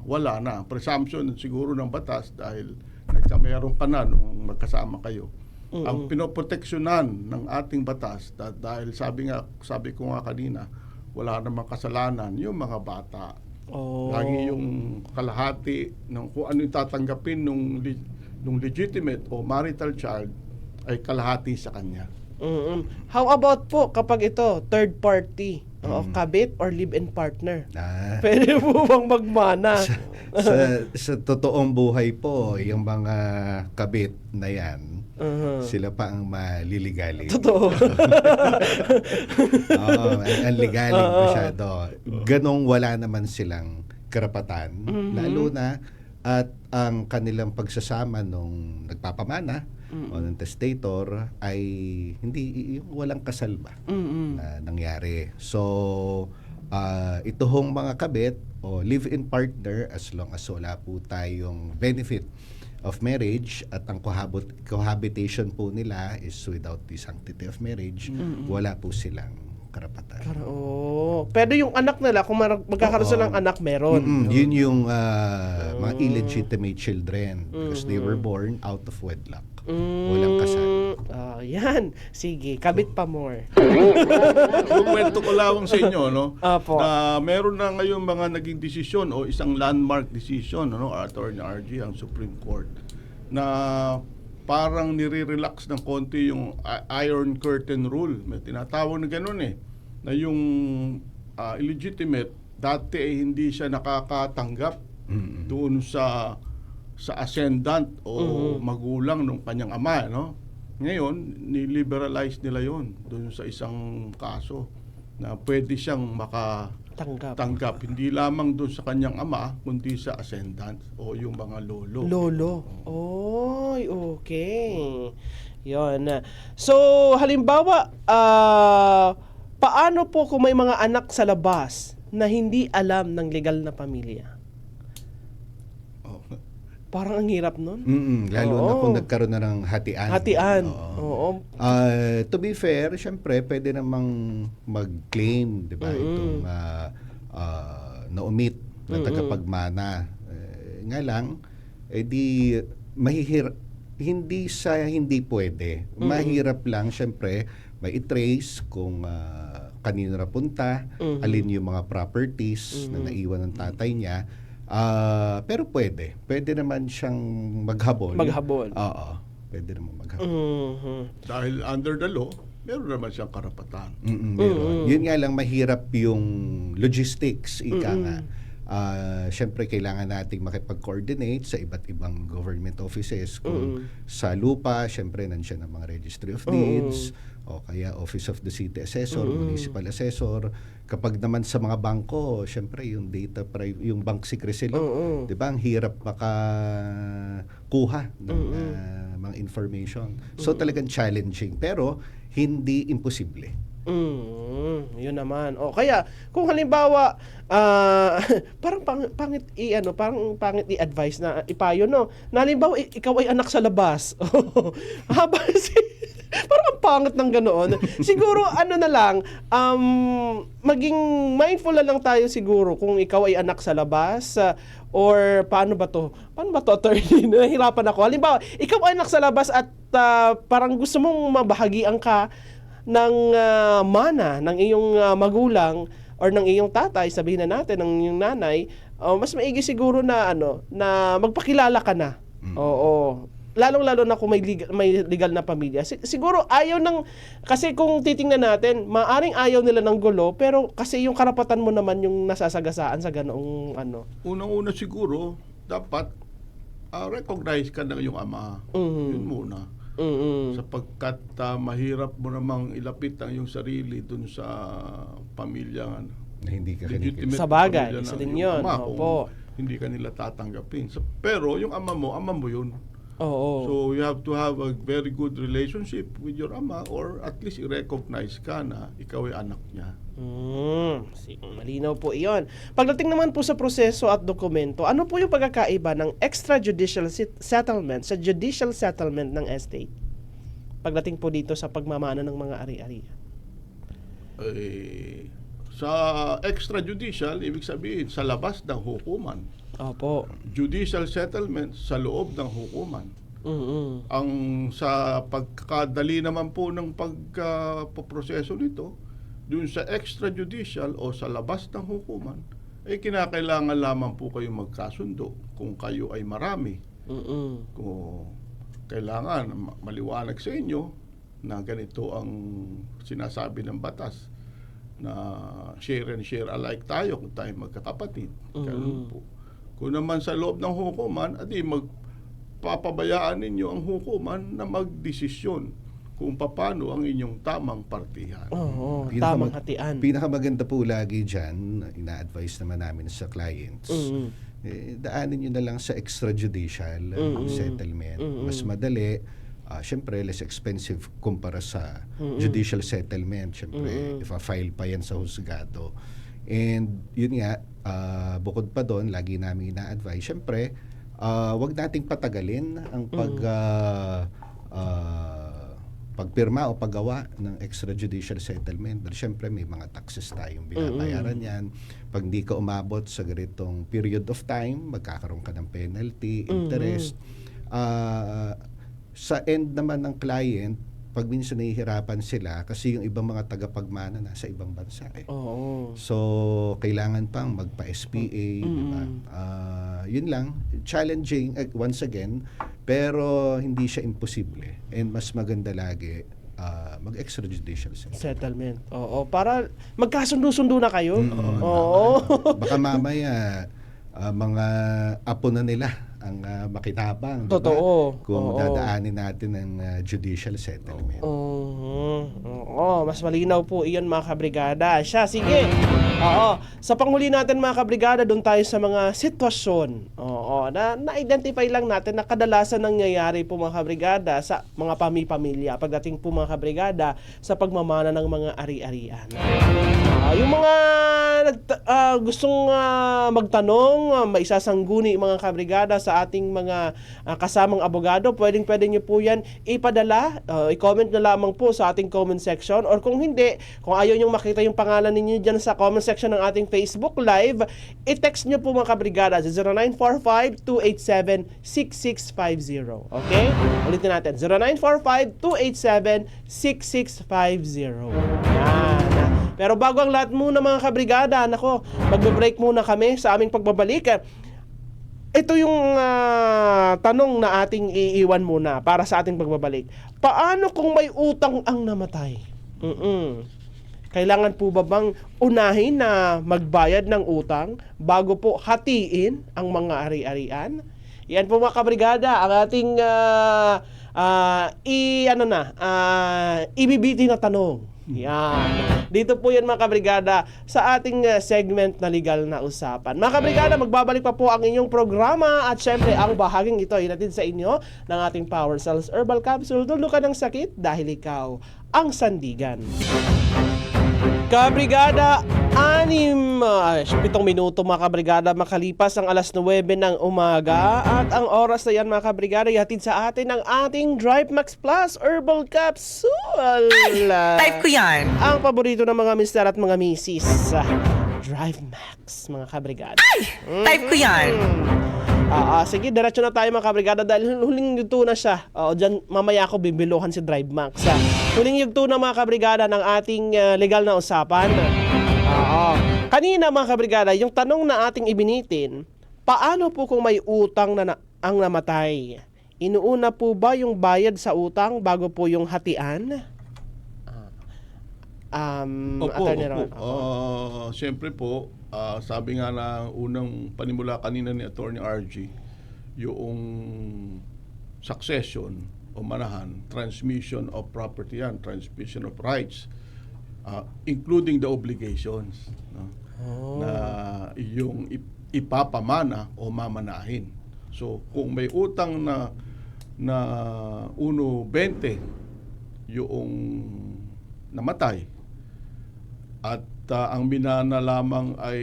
wala na. Presumption siguro ng batas dahil nagkameron ka na nung magkasama kayo. Ang pinoproteksyonan ng ating batas dahil sabi ko nga kanina, wala namang kasalanan yung mga bata. Lagi yung kalahati ng kung ano yung tatanggapin nung legitimate o marital child ay kalahati sa kanya. How about po kapag ito, third party, kabit or live-in partner? Pwede po bang magmana? Sa totoong buhay po, yung mga kabit na yan, sila pa ang maliligalig. Totoo. Oo, ang ligalig masyado. Ganong wala naman silang karapatan, lalo na at ang kanilang pagsasama nung nagpapamana o ng testator ay hindi walang kasal ba na nangyari. So, ito hong mga kabit o live-in partner, as long as wala po tayong benefit of marriage at ang cohabitation po nila is without the sanctity of marriage, wala po silang karapatan. Pero yung anak nila, kung magkakaroon sila ng anak, meron. Yun yung mga illegitimate children because they were born out of wedlock. Walang kasal. Yan. Sige, kabit pa more. Kwento ko lawang sa inyo, no? Apo. Na meron na ngayon mga naging desisyon o isang landmark decision, no? Attorney RG, ang Supreme Court, na parang nire-relax ng konti yung Iron Curtain Rule. May tinatawag na gano'n na yung illegitimate, dati hindi siya nakakatanggap doon sa ascendant o magulang ng kanyang ama, no? Ngayon, ni-liberalize nila yon doon sa isang kaso na pwede siyang makatanggap hindi lamang doon sa kanyang ama kundi sa ascendant o yung mga lolo. Oy, okay. Yon. So, halimbawa, paano po kung may mga anak sa labas na hindi alam ng legal na pamilya? Parang ang hirap nun. Lalo na kung nagkaroon na ng hatian. Oo. To be fair, syempre, pwede namang mag-claim, di ba? Itong na-omit na tagapagmana. Nga lang, hindi pwede. Mahirap lang, syempre, may i-trace kung kanino napunta, alin yung mga properties na naiwan ng tatay niya. Pero pwede naman siyang maghabol. Maghabol. Oo, pwede naman maghabol. Dahil under the law, meron naman siyang karapatan. Meron. Yun nga lang, mahirap yung logistics, ika nga. Siyempre, kailangan nating makipag-coordinate sa iba't ibang government offices. Kung sa lupa, siyempre, nandiyan ang mga Registry of Deeds, o kaya Office of the City Assessor, Municipal Assessor. Kapag naman sa mga bangko, siyempre, yung yung bank secrecy law, di ba? Ang hirap makakuha ng mga information. So, talagang challenging. Pero, hindi imposible. Yun naman. O kaya kung halimbawa parang pangit i-advise na ipayo, no. Na halimbawa ikaw ay anak sa labas. Haba parang ang pangit ng ganoon. Siguro ano na lang, maging mindful na lang tayo siguro kung ikaw ay anak sa labas, or paano ba to? Paano ba to, attorney? Nahihirapan ako. Halimbawa, ikaw ay anak sa labas at parang gusto mong mabahagian ka ng mana ng iyong magulang or ng iyong tatay, sabihin na natin ng iyong nanay, mas maigi siguro na na magpakilala ka na. Oo. Lalong-lalo na kung may legal na pamilya. Siguro ayaw kasi kung titingnan natin, maaring ayaw nila ng gulo, pero kasi yung karapatan mo naman yung nasasagasaan sa ganoong Unang-una siguro, dapat recognize ka ng iyong ama. Yun muna. Sapagkat mahirap mo namang ilapit ang iyong sarili dun sa pamilya Na hindi ka legitimate Sa bagay, pamilya isa ng din iyong yun. ama, Opo. kung hindi ka nila tatanggapin. Pero yung ama mo yun. Oo. So you have to have a very good relationship with your ama, or at least i-recognize ka na ikaw ay anak niya. Malinaw po iyon. Pagdating naman po sa proseso at dokumento, ano po yung pagkakaiba ng extrajudicial settlement sa judicial settlement ng estate? Pagdating po dito sa pagmamana ng mga ari-ari. Sa extrajudicial, ibig sabihin sa labas ng hukuman. Opo. Judicial settlement sa loob ng hukuman. Ang sa pagkakadali naman po ng pagproseso nito, dun sa extrajudicial o sa labas ng hukuman, ay kinakailangan lamang po kayo magkasundo kung kayo ay marami. Kung kailangan maliwanag sa inyo na ganito ang sinasabi ng batas, na share and share alike tayo kung tayo magkakapatid. Ganun po. Kung naman sa loob ng hukuman, adi magpapabayaan ninyo ang hukuman na magdesisyon kung paano ang inyong tamang partihan. Oo, tamang hatian. Pinakamaganda po lagi dyan, ina-advise naman namin sa clients, daanin nyo na lang sa extrajudicial settlement. Mas madali. Siyempre, less expensive kumpara sa judicial settlement. Siyempre, ifa-file pa yan sa husgado. And yun nga, bukod pa doon, lagi namin ina-advise, siyempre, wag nating patagalin ang pagpirma o paggawa ng extrajudicial settlement. Dahil siyempre, may mga taxes tayong binabayaran yan. Pag hindi ka umabot sa ganitong period of time, magkakaroon ka ng penalty, interest. Sa end naman ng client, pag minsan nahihirapan sila kasi yung ibang mga tagapagmana nasa ibang bansa Oo. So, kailangan pang magpa-SPA, di ba? Yun lang, challenging once again, pero hindi siya imposible. And mas maganda lagi mag-extrajudicial Settlement. Oo, para magkasundo-sundo na kayo. Oo. Baka mamaya mga apo na nila ang makinabang, diba? Totoo. Kung Oo. dadaanin natin ng judicial settlement. Oo, mas malinaw po iyon, mga kabrigada. Sige. Oo. Sa panghuli natin, mga kabrigada, doon tayo sa mga sitwasyon. Oo, na-identify lang natin na kadalasan nangyayari po, mga kabrigada, sa mga pamilya pagdating po, mga kabrigada, sa pagmamana ng mga ari-arian. Yung mga gustong magtanong, maisasangguni, mga kabrigada, sa ating mga kasamang abogado, pwede nyo po yan ipadala, i-comment na lamang po sa ating comment section, or kung hindi, kung ayaw nyo makita yung pangalan ninyo dyan sa comment section ng ating Facebook Live, i-text nyo po, mga kabrigada, sa 0945-287-6650. Okay? Ulitin natin, 0945-287-6650. Yan. Pero bago ang lahat muna, mga kabrigada, magbe-break muna kami sa aming pagbabalik. Ito yung tanong na ating iiwan muna para sa ating pagbabalik. Paano kung may utang ang namatay? Kailangan po ba bang unahin na magbayad ng utang bago po hatiin ang mga ari-arian? Yan po mga kabrigada, ang ating ibibiti na tanong. Yan. Dito po yan mga kabrigada sa ating segment na legal na usapan. Mga kabrigada, magbabalik pa po ang inyong programa at syempre ang bahaging ito ay natin sa inyo ng ating Power Cells Herbal Capsule. Tulukan ng sakit dahil ikaw ang sandigan. Kabrigada, 7 minuto mga kabrigada makalipas ang alas 9 ng umaga at ang oras na yan mga kabrigada ihatid sa atin ang ating Drive Max Plus Herbal Capsule. Type ko yan. Ang paborito ng mga mister at mga misis. Drive Max mga kabrigada. Type ko yan. Sige, diretso na tayo mga kabrigada dahil huling yugto na siya. Diyan mamaya ako bibiluhan si Drive Max. Huling yugto na mga kabrigada ng ating legal na usapan. Kanina mga kabrigada, yung tanong na ating ibinitin, paano po kung may utang na ang namatay? Inuuna po ba yung bayad sa utang bago po yung hatian? Attorney Ron. Siyempre po, sabi nga na unang panimula kanina ni Attorney RG, yung succession o manahan, transmission of property yan, transmission of rights, including the obligations, no? Na yung ipapamana o mamanahin. So, kung may utang na 1.20 yung namatay at ang minana lamang ay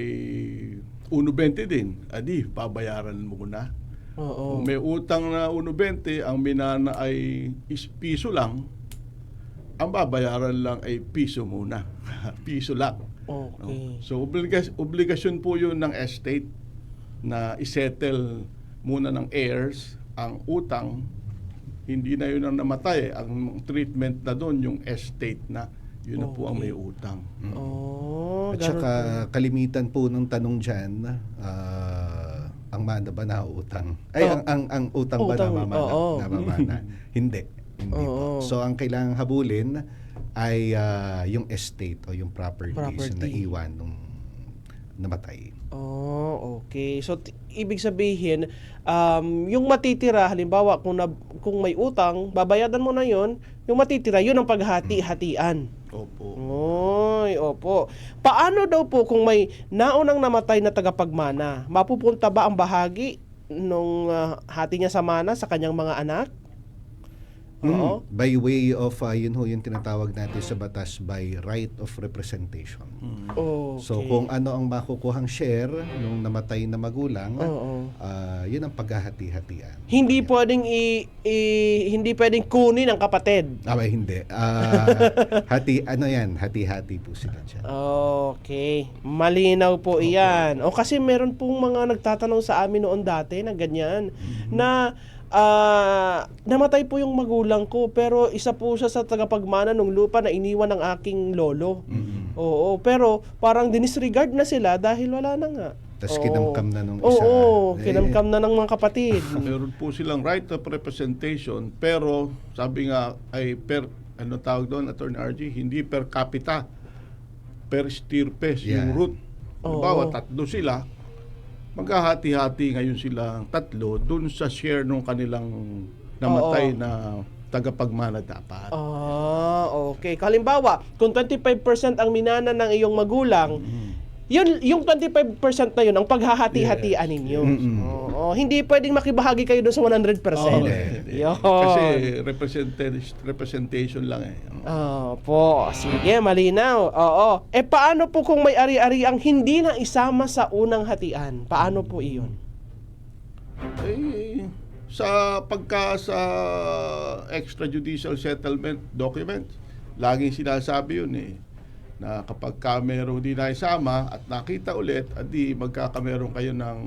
1.20 din, adi, babayaran mo na. Kung may utang na 1.20, ang minana ay piso lang, ang babayaran lang ay piso muna. Piso lang. Okay. No? So, obligasyon po yun ng estate na isettle muna ng heirs ang utang. Hindi na yun ang namatay. Ang treatment na doon, yung estate na. Yun na po ang may utang. At saka kalimitan po ng tanong dyan, ang mana ba na utang? Ay, ang utang ba namamana? Hindi. Hindi po. So, ang kailangang habulin ay yung estate o yung properties na iwan nung namatay. Okay. So, ibig sabihin, yung matitira, halimbawa, kung may utang, babayadan mo na yon, yung matitira, yun ang paghati-hatian. Opo. Opo. Paano daw po kung may naunang namatay na tagapagmana? Mapupunta ba ang bahagi nung hati niya sa mana sa kanyang mga anak? Oo. By way of, yun ho yung tinatawag natin sa batas, by right of representation. Okay. So kung ano ang makukuhang share nung namatay na magulang, yun ang paghahati-hatian. Hindi pwedeng hindi pwedeng kunin ng kapatid. Hindi. Hati-hati po sila dyan. Okay. Malinaw po iyan. Kasi meron pong mga nagtatanong sa amin noon dati na ganyan, na namatay po yung magulang ko pero isa po siya sa tagapagmana ng lupa na iniwan ng aking lolo. Oo, pero parang dinisregard na sila dahil wala na nga. Tapos kinamkam na nung isa. Kinamkam na ng mga kapatid. Meron po silang right of representation, pero sabi nga ay ano tawag doon, Attorney RG, hindi per capita, per stirpes, yung root. Halimbawa, 3 sila, maghahati-hati ngayon silang 3 dun sa share nung kanilang namatay na tagapagmana dapat. Okay. Halimbawa, kung 25% ang minana ng iyong magulang, yung 25% na yun ang paghahati-hatian ninyo. Hindi pwedeng makibahagi kayo doon sa 100%. Kasi representation lang eh. Sige, malinaw. Paano po kung may ari-ari ang hindi na isama sa unang hatian? Paano po iyon? Sa extrajudicial settlement document, laging sinasabi yun na kapag meron di na isama at nakita ulit, adi magkakameron kayo ng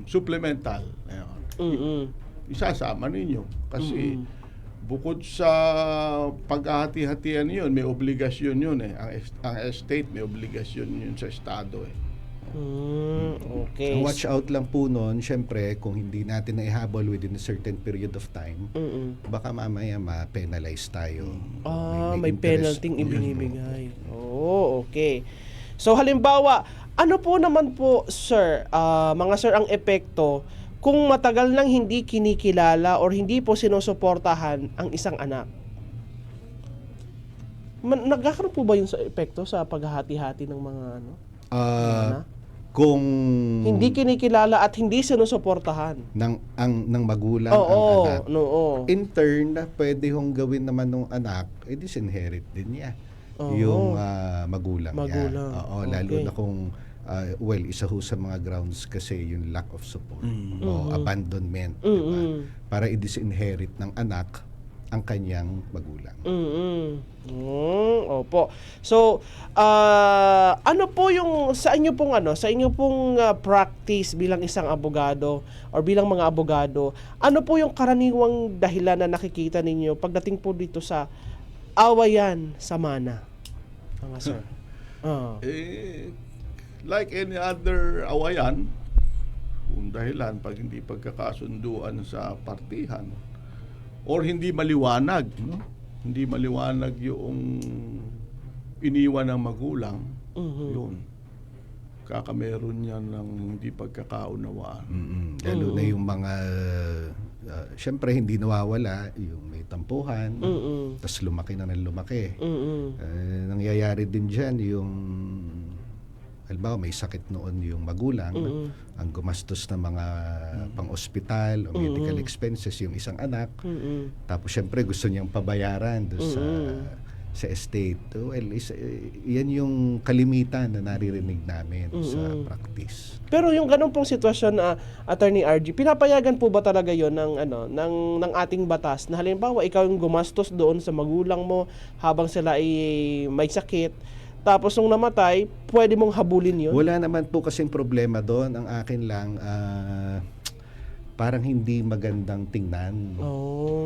supplemental. Isasama ninyo. Kasi bukod sa paghahati-hatian yun, may obligasyon yun . Ang estate may obligasyon yun sa Estado . Okay. Ang watch out lang po noon, syempre, kung hindi natin naihabol within a certain period of time, baka mamaya ma-penalize tayo. May interest penalty po yun. ibinibigay. Oh, okay. So halimbawa, ano po naman po, sir, mga sir, ang epekto kung matagal nang hindi kinikilala or hindi po sinusuportahan ang isang anak? Nagkakaroon po ba yun sa epekto sa paghahati-hati ng mga ano? Anak? Kung Hindi kinikilala at hindi sinusuportahan. ng magulang Oo, ang anak, oo. in turn, pwede hong gawin naman ng anak, disinherit din niya Oo. yung magulang niya. Magulang. Oo, lalo Okay. na kung isa ho sa mga grounds kasi yung lack of support o abandonment, diba? Para i-disinherit ng anak ang kanyang magulang. Opo. So, ano po yung sa inyo pong practice bilang isang abogado or bilang mga abogado, ano po yung karaniwang dahilan na nakikita ninyo pagdating po dito sa awayan sa mana? Mga sir. Like any other awayan, kung dahilan pag hindi pagkakasunduan sa partihan or hindi maliwanag, no? Hindi maliwanag yung iniwan ng magulang, yun. Kakameron yan ng hindi pagkakaunawaan. Lalo na yung mga syempre hindi nawawala yung may tampuhan, tas lumaki na ng lumaki. Nangyayari din dyan yung halimbawa may sakit noon yung magulang, ang gumastos ng mga pang-ospital o medical expenses yung isang anak, tapos syempre gusto niyang pabayaran doon sa estate. Well, yan yung kalimitan na naririnig namin sa practice. Pero yung ganun pong sitwasyon na Attorney RG, pinapayagan po ba talaga yon ng ating batas na halimbawa ikaw yung gumastos doon sa magulang mo habang sila ay may sakit, tapos nung namatay, pwede mong habulin yun? Wala naman po kasing problema doon. Ang akin lang, parang hindi magandang tingnan.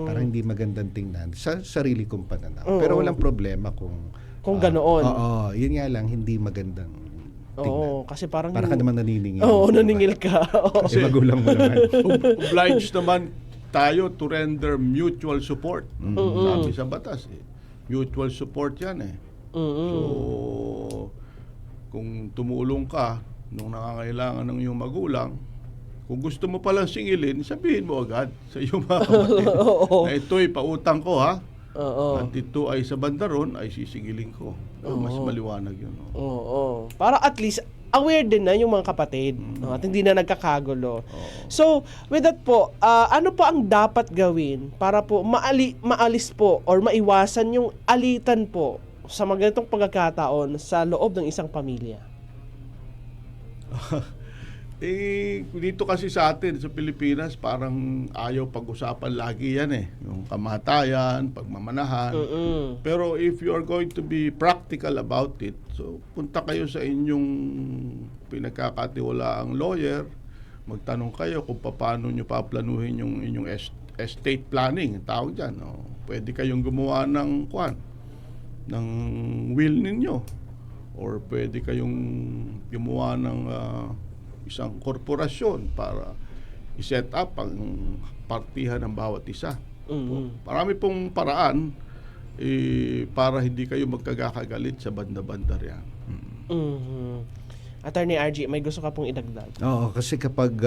Parang hindi magandang tingnan sa sarili kong pananaw. Pero walang problema kung ganoon. Oo, yun nga lang, hindi magandang tingnan. Oo, kasi parang Para ka naman naniningil. Oo, naningil ka. Oo. Kasi magulang mo naman. Obliged naman tayo to render mutual support. Sabi sa batas, mutual support yan eh. So, kung tumulong ka nung nangangailangan ng iyong magulang, kung gusto mo palang singilin, sabihin mo agad sa iyong mga kapatid na ito'y pautang ko ha. At ito ay sa bandaron ay sisingilin ko. Mas maliwanag yun. Oo. Para at least aware din na yung mga kapatid, no? At hindi na nagkakagulo. So, with that po, ano po ang dapat gawin para po maalis po or maiwasan yung alitan po sa mga ganitong pagkakataon sa loob ng isang pamilya? Dito kasi sa atin sa Pilipinas parang ayaw pag-usapan lagi yan eh. Yung kamatayan, pagmamanahan. Pero if you are going to be practical about it, so punta kayo sa inyong pinagkakatiwalaang lawyer, magtanong kayo kung paano nyo paplanuhin yung inyong estate planning, tawag dyan. No? Pwede kayong gumawa ng ng will ninyo, or pwede kayong gumawa ng isang korporasyon para i-set up ang partihan ng bawat isa. Marami pong paraan para hindi kayo magkagakagalit sa banda-banda riyan. Attorney RG, may gusto ka pong idagdag? Oo, kasi kapag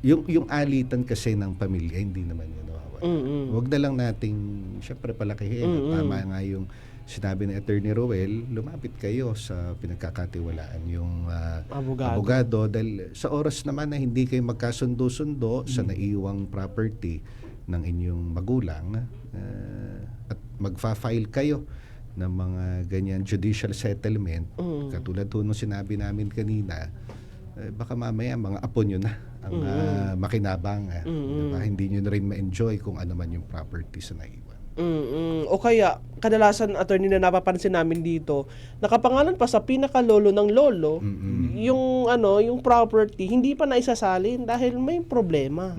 yung alitan kasi ng pamilya, hindi naman yun nawawala. Huwag na lang nating syempre palakihin. Tama nga yung sinabi ni Attorney Roel, lumapit kayo sa pinagkakatiwalaan yung abogado dahil sa oras naman na hindi kayo magkasundo-sundo sa naiwang property ng inyong magulang, at magfa-file kayo ng mga ganyan judicial settlement, katulad ho nung sinabi namin kanina, baka mamaya mga apo nyo na ang makinabang. Diba? Hindi nyo na rin ma-enjoy kung ano man yung property sa naiwan. O kaya, kadalasan attorney na napapansin namin dito, nakapangalan pa sa pinakalolo ng lolo, yung yung property hindi pa naisasalin dahil may problema.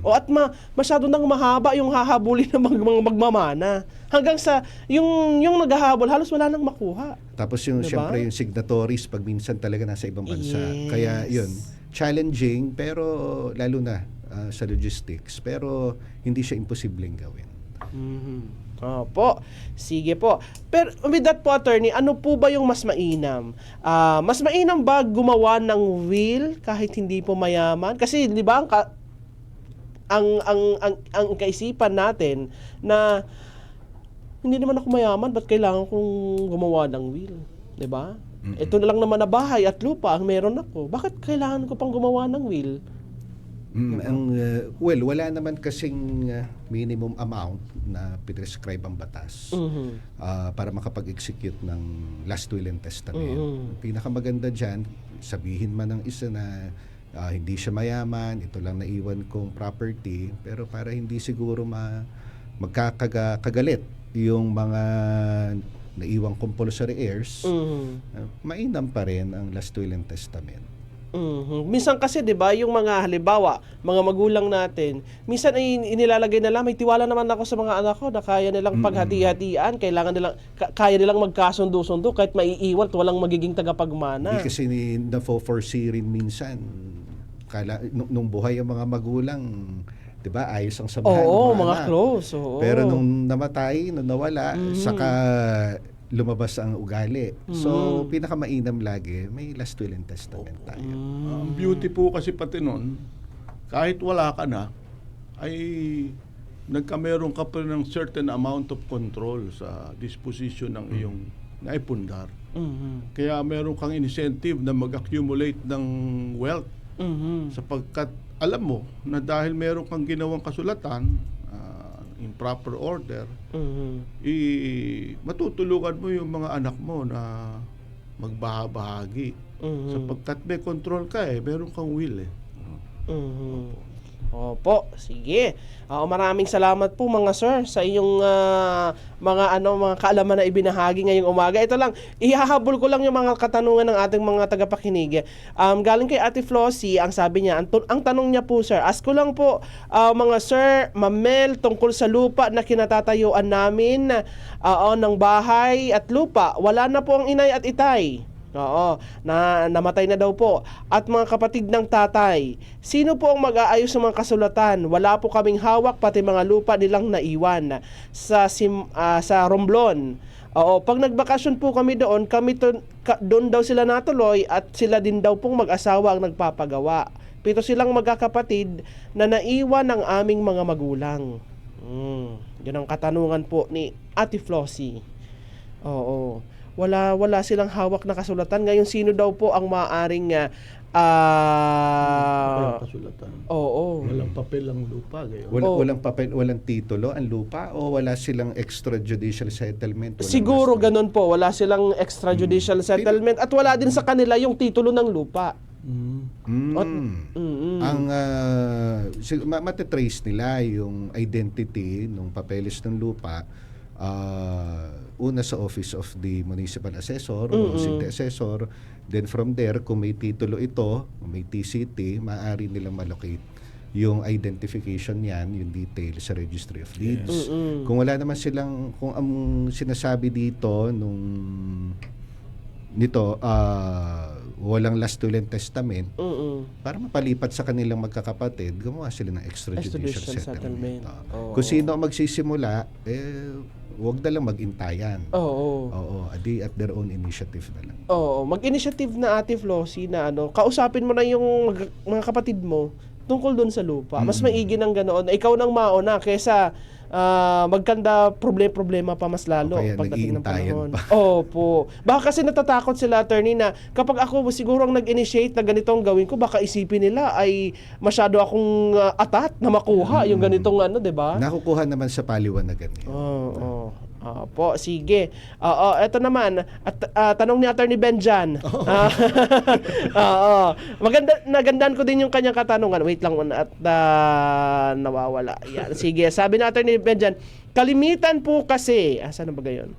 O at masyado nang mahaba yung hahabulin ng mga magmamana. Hanggang sa yung naghahabol halos wala nang makuha. Tapos yung Diba? siyempre yung signatories pag minsan talaga nasa ibang bansa. Yes. Kaya yun, challenging pero lalo na sa logistics, pero hindi siya imposibleng gawin. Opo. Sige po. Pero with that po, attorney, ano po ba yung mas mainam? Mas mainam ba gumawa ng will kahit hindi po mayaman? Kasi 'di ba ang kaisipan natin na hindi naman ako mayaman, ba't kailangan kong gumawa ng will? 'Di ba? Ito na lang naman na bahay at lupa ang meron ako. Bakit kailangan ko pang gumawa ng will? Wala naman kasing minimum amount na prescribe ang batas para makapag-execute ng last will and testament. Pinakamaganda dyan, sabihin man ng isa na hindi siya mayaman, ito lang naiwan kong property, pero para hindi siguro magkakagalit yung mga naiwang compulsory heirs, mainam pa rin ang last will and testament. Minsan kasi 'di ba yung mga halimbawa, mga magulang natin, minsan ay inilalagay nila may tiwala naman ako sa mga anak ko na kaya nilang paghati-hatian, kaya nilang magkasundo-sundo kahit maiiwan at walang magiging tagapagmana. Hindi kasi na-foresee rin minsan nung buhay ang mga magulang, 'di ba? Ayos ang samahan ng Oo, mga mga anak. close. Oo. Pero nung namatay, nung nawala, saka lumabas ang ugali. So, pinakamainam lagi, may last will and testament tayo. Ang beauty po kasi pati nun, kahit wala ka na, ay nagkameron ka pa ng certain amount of control sa disposition ng iyong naipundar. Kaya meron kang incentive na mag-accumulate ng wealth sapagkat alam mo na dahil meron kang ginawang kasulatan in proper order, matutulungan mo yung mga anak mo na magbahabahagi. Sapagkat may control ka meron kang will Opo, sige. Maraming salamat po mga sir sa inyong mga kaalaman na ibinahagi ngayong umaga. Ito lang, ihahabol ko lang yung mga katanungan ng ating mga tagapakinig. Galing kay Ate Flossie, ang sabi niya, ang tanong niya po sir, ask ko lang po mga sir, Mamel, tungkol sa lupa na kinatatayuan namin ng bahay at lupa. Wala na po ang inay at itay. Oo, namatay na daw po. At mga kapatid ng tatay, sino po ang mag-aayos ng mga kasulatan? Wala po kaming hawak, pati mga lupa nilang naiwan sa Romblon. Oo, pag nagbakasyon po kami doon, doon daw sila natuloy at sila din daw pong mag-asawa ang nagpapagawa. 7 silang magkakapatid na naiwan ng aming mga magulang. Yun ang katanungan po ni Ate Flossie. Oo. Wala silang hawak na kasulatan. Ngayon, sino daw po ang maaaring walang kasulatan. Oo. Walang papel ang lupa gayon. Walang papel, walang titulo ang lupa, o wala silang extrajudicial settlement? Siguro ganun po. Wala silang extrajudicial settlement at wala din sa kanila yung titulo ng lupa. Ang matitrace nila yung identity ng papeles ng lupa, una sa Office of the Municipal Assessor o City Assessor. Then from there, kung may titulo ito, may TCT, maaari nilang malocate yung identification niyan, yung details sa Registry of Deeds. Kung wala naman silang, kung ang sinasabi dito walang last will and testament, para mapalipat sa kanilang magkakapatid, gumawa sila ng extrajudicial settlement. Kung sino ang magsisimula, huwag na lang mag-intayan. Oo, at their own initiative na lang. Oo, mag-initiative na Ate Flossie na kausapin mo na yung mga kapatid mo tungkol doon sa lupa. Mas maigi ng ganoon. Ikaw nang mauna kaysa magkanda problema pa mas lalo pagdating ng panahon. Opo. Baka kasi natatakot sila, attorney, na kapag ako siguro ang nag-initiate na ganitong gawin ko, baka isipin nila ay masyado akong atat na makuha yung ganitong 'di ba? Nakukuha naman sa paliwanagan. Opo, sige. Oo, eto naman. At tanong ni Attorney Ben dyan. Oo. Nagandaan ko din yung kanyang katanungan. Wait lang at nawawala. Yan. Sige, sabi ni Attorney Ben dyan, kalimitan po kasi, saan na ba gayon?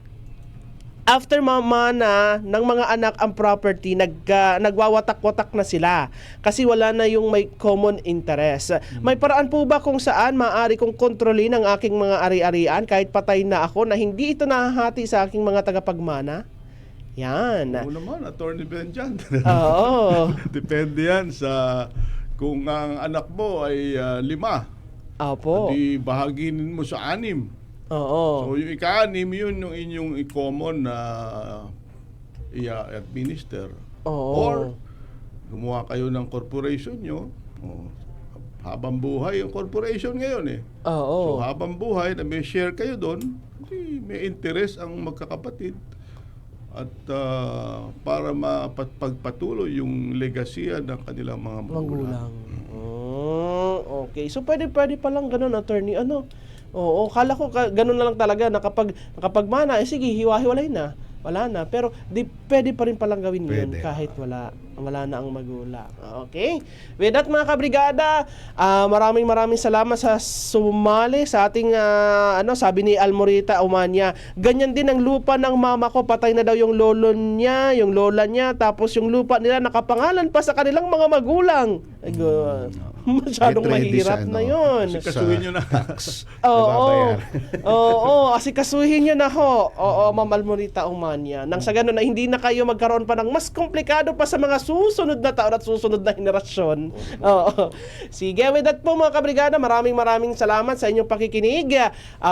After mamana ng mga anak ang property, nagwawatak-watak na sila kasi wala na yung may common interest. May paraan po ba kung saan maaari kong kontrolin ang aking mga ari-arian kahit patay na ako na hindi ito nahahati sa aking mga tagapagmana? Yan. Oo naman, Attorney Ben dyan. Oo. Depende yan sa kung ang anak mo ay 5. Opo. Di bahaginin mo sa 6. Oo. So yung ika-6, yun yung inyong common na i-administer. Oo. Or gumawa kayo ng corporation nyo. Habang buhay yung corporation ngayon eh. Oo. So habang buhay na may share kayo doon, may interest ang magkakapatid. At para mapagpatuloy yung legasiya ng kanilang mga magulang. Okay. So pwede palang ganun, attorney. Oo, kala ko ganun na lang talaga na kapag mana, sige, hiwa-hiwalay na. Wala na. Pero pwede pa rin palang gawin yun kahit wala na ang magulang. Okay? With that, mga kabrigada, maraming salamat sa sumali sa ating, sabi ni Almorita Umanya, ganyan din ang lupa ng mama ko, patay na daw yung lolo niya, yung lola niya, tapos yung lupa nila nakapangalan pa sa kanilang mga magulang. Masyadong mahirap na yun. Kasuhin nyo na. Oo, asikasuhin nyo na ho. Oo, Ma'am Almorita Umanya. Nang sa ganun na hindi na kayo magkaroon pa ng mas komplikado pa sa mga susunod na taon at susunod na henerasyon. Oo. Sige, with that po mga kabrigada, maraming salamat sa inyong pakikinig.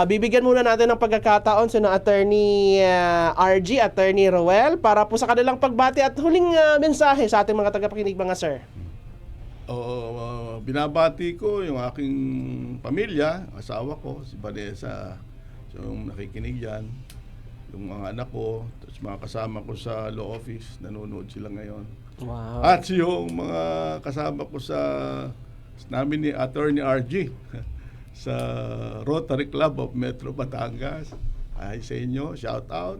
Bibigyan muna natin ng pagkakataon sa Attorney RG, Attorney Roel, para po sa kanilang pagbati at huling mensahe sa ating mga tagapakinig, mga sir. Binabati ko yung aking pamilya, asawa ko, si Vanessa, yung nakikinig dyan, yung mga anak ko, tapos mga kasama ko sa law office, nanonood sila ngayon. Wow. At yung mga kasama ko namin ni Attorney RG sa Rotary Club of Metro Batangas. Ay sa inyo, shout out.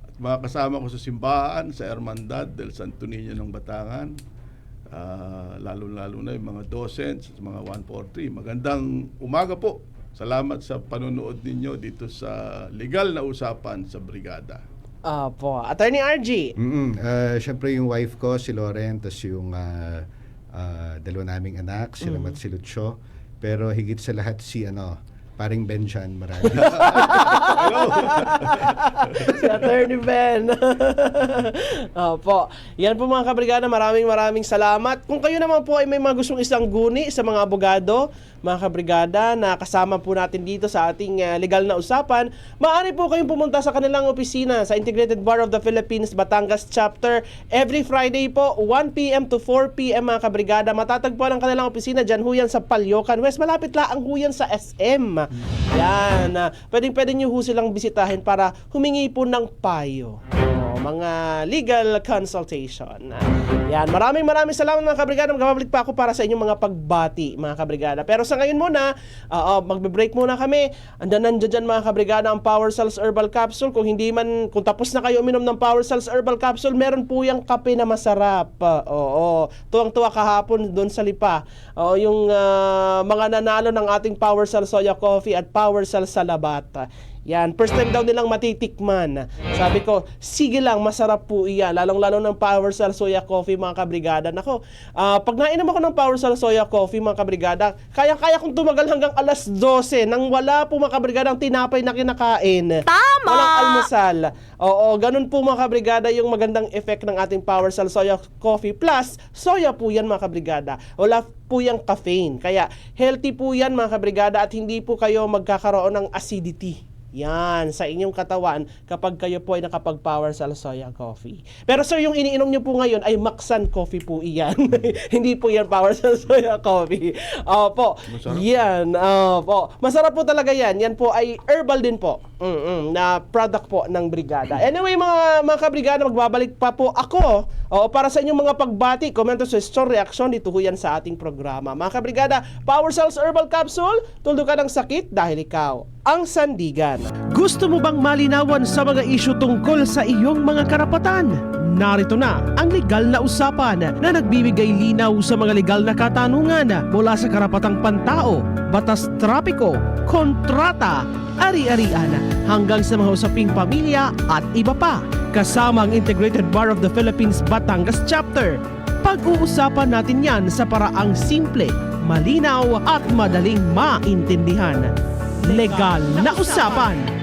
At mga kasama ko sa simbahan, sa Hermandad del Santo Niño ng Batangan. Lalo na yung mga docents, mga 143. Magandang umaga po. Salamat sa panonood ninyo dito sa Legal na Usapan sa Brigada. Po, Attorney RG. Siyempre yung wife ko, si Lauren, tapos yung dalawa naming anak, si Lam at si Lucio. Pero higit sa lahat paring Benjan, marami. Si Attorney Ben. Opo. Yan po mga kabrigada, maraming salamat. Kung kayo naman po ay may mga gustong isang guni sa mga abogado, mga kabrigada, na kasama po natin dito sa ating legal na usapan, maaari po kayong pumunta sa kanilang opisina sa Integrated Bar of the Philippines, Batangas Chapter. Every Friday po, 1 p.m. to 4 p.m. mga kabrigada. Matatagpuan ang kanilang opisina dyan huyan sa Palyokan West. Malapit lang ang huyan sa SM. Yan. Pwede nyo ho silang bisitahin para humingi po ng payo. Mga legal consultation. Yan. Maraming salamat mga kabrigada. Magpapabalik pa ako para sa inyong mga pagbati, mga kabrigada. Pero sa ngayon muna, magbe-break muna kami. Nandiyan dyan mga kabrigada ang Power Cells Herbal Capsule. Kung tapos na kayo uminom ng Power Cells Herbal Capsule, meron po yung kape na masarap. Tuwang-tuwa kahapon doon sa Lipa. Yung mga nanalo ng ating Power Cells Soya Coffee at Power Cells Salabat. Yan, first time daw nilang matitikman. Sabi ko, sige lang, masarap po iyan. Lalong-lalo ng Power Cell Soya Coffee, mga kabrigada. Nako, pag nainom ako ng Power Cell Soya Coffee, mga kabrigada, kaya kong tumagal hanggang alas 12 nang wala po, mga kabrigada, ang tinapay na kinakain. Tama! Walang almusal. Oo, ganun po, mga kabrigada, yung magandang effect ng ating Power Cell Soya Coffee. Plus, soya po yan, mga kabrigada. Wala po yung caffeine. Kaya, healthy po yan, mga kabrigada, at hindi po kayo magkakaroon ng acidity. Yan, sa inyong katawan kapag kayo po ay nakapag-Power Cell Soya Coffee. Pero sir, yung iniinom nyo po ngayon ay Maxan Coffee po iyan. Hindi po yan Power Cell Soya Coffee. Opo. Masarap. Yan. Opo. Masarap po talaga yan. Yan po ay herbal din po. Na product po ng Brigada. Anyway, mga kabrigada, magbabalik pa po ako para sa inyong mga pagbati, komento, suggestion, reaction, dito ho yan sa ating programa. Mga kabrigada, Power Cells Herbal Capsule, tuldo ka ng sakit dahil ikaw ang sandigan. Gusto mo bang malinawan sa mga isyu tungkol sa iyong mga karapatan? Narito na ang legal na usapan na nagbibigay linaw sa mga legal na katanungan mula sa karapatang pantao, batas trapiko, kontrata, ari-arian hanggang sa mga usaping pamilya at iba pa. Kasama ang Integrated Bar of the Philippines Batangas Chapter. Pag-uusapan natin yan sa paraang simple, malinaw at madaling maintindihan. Legal na usapan.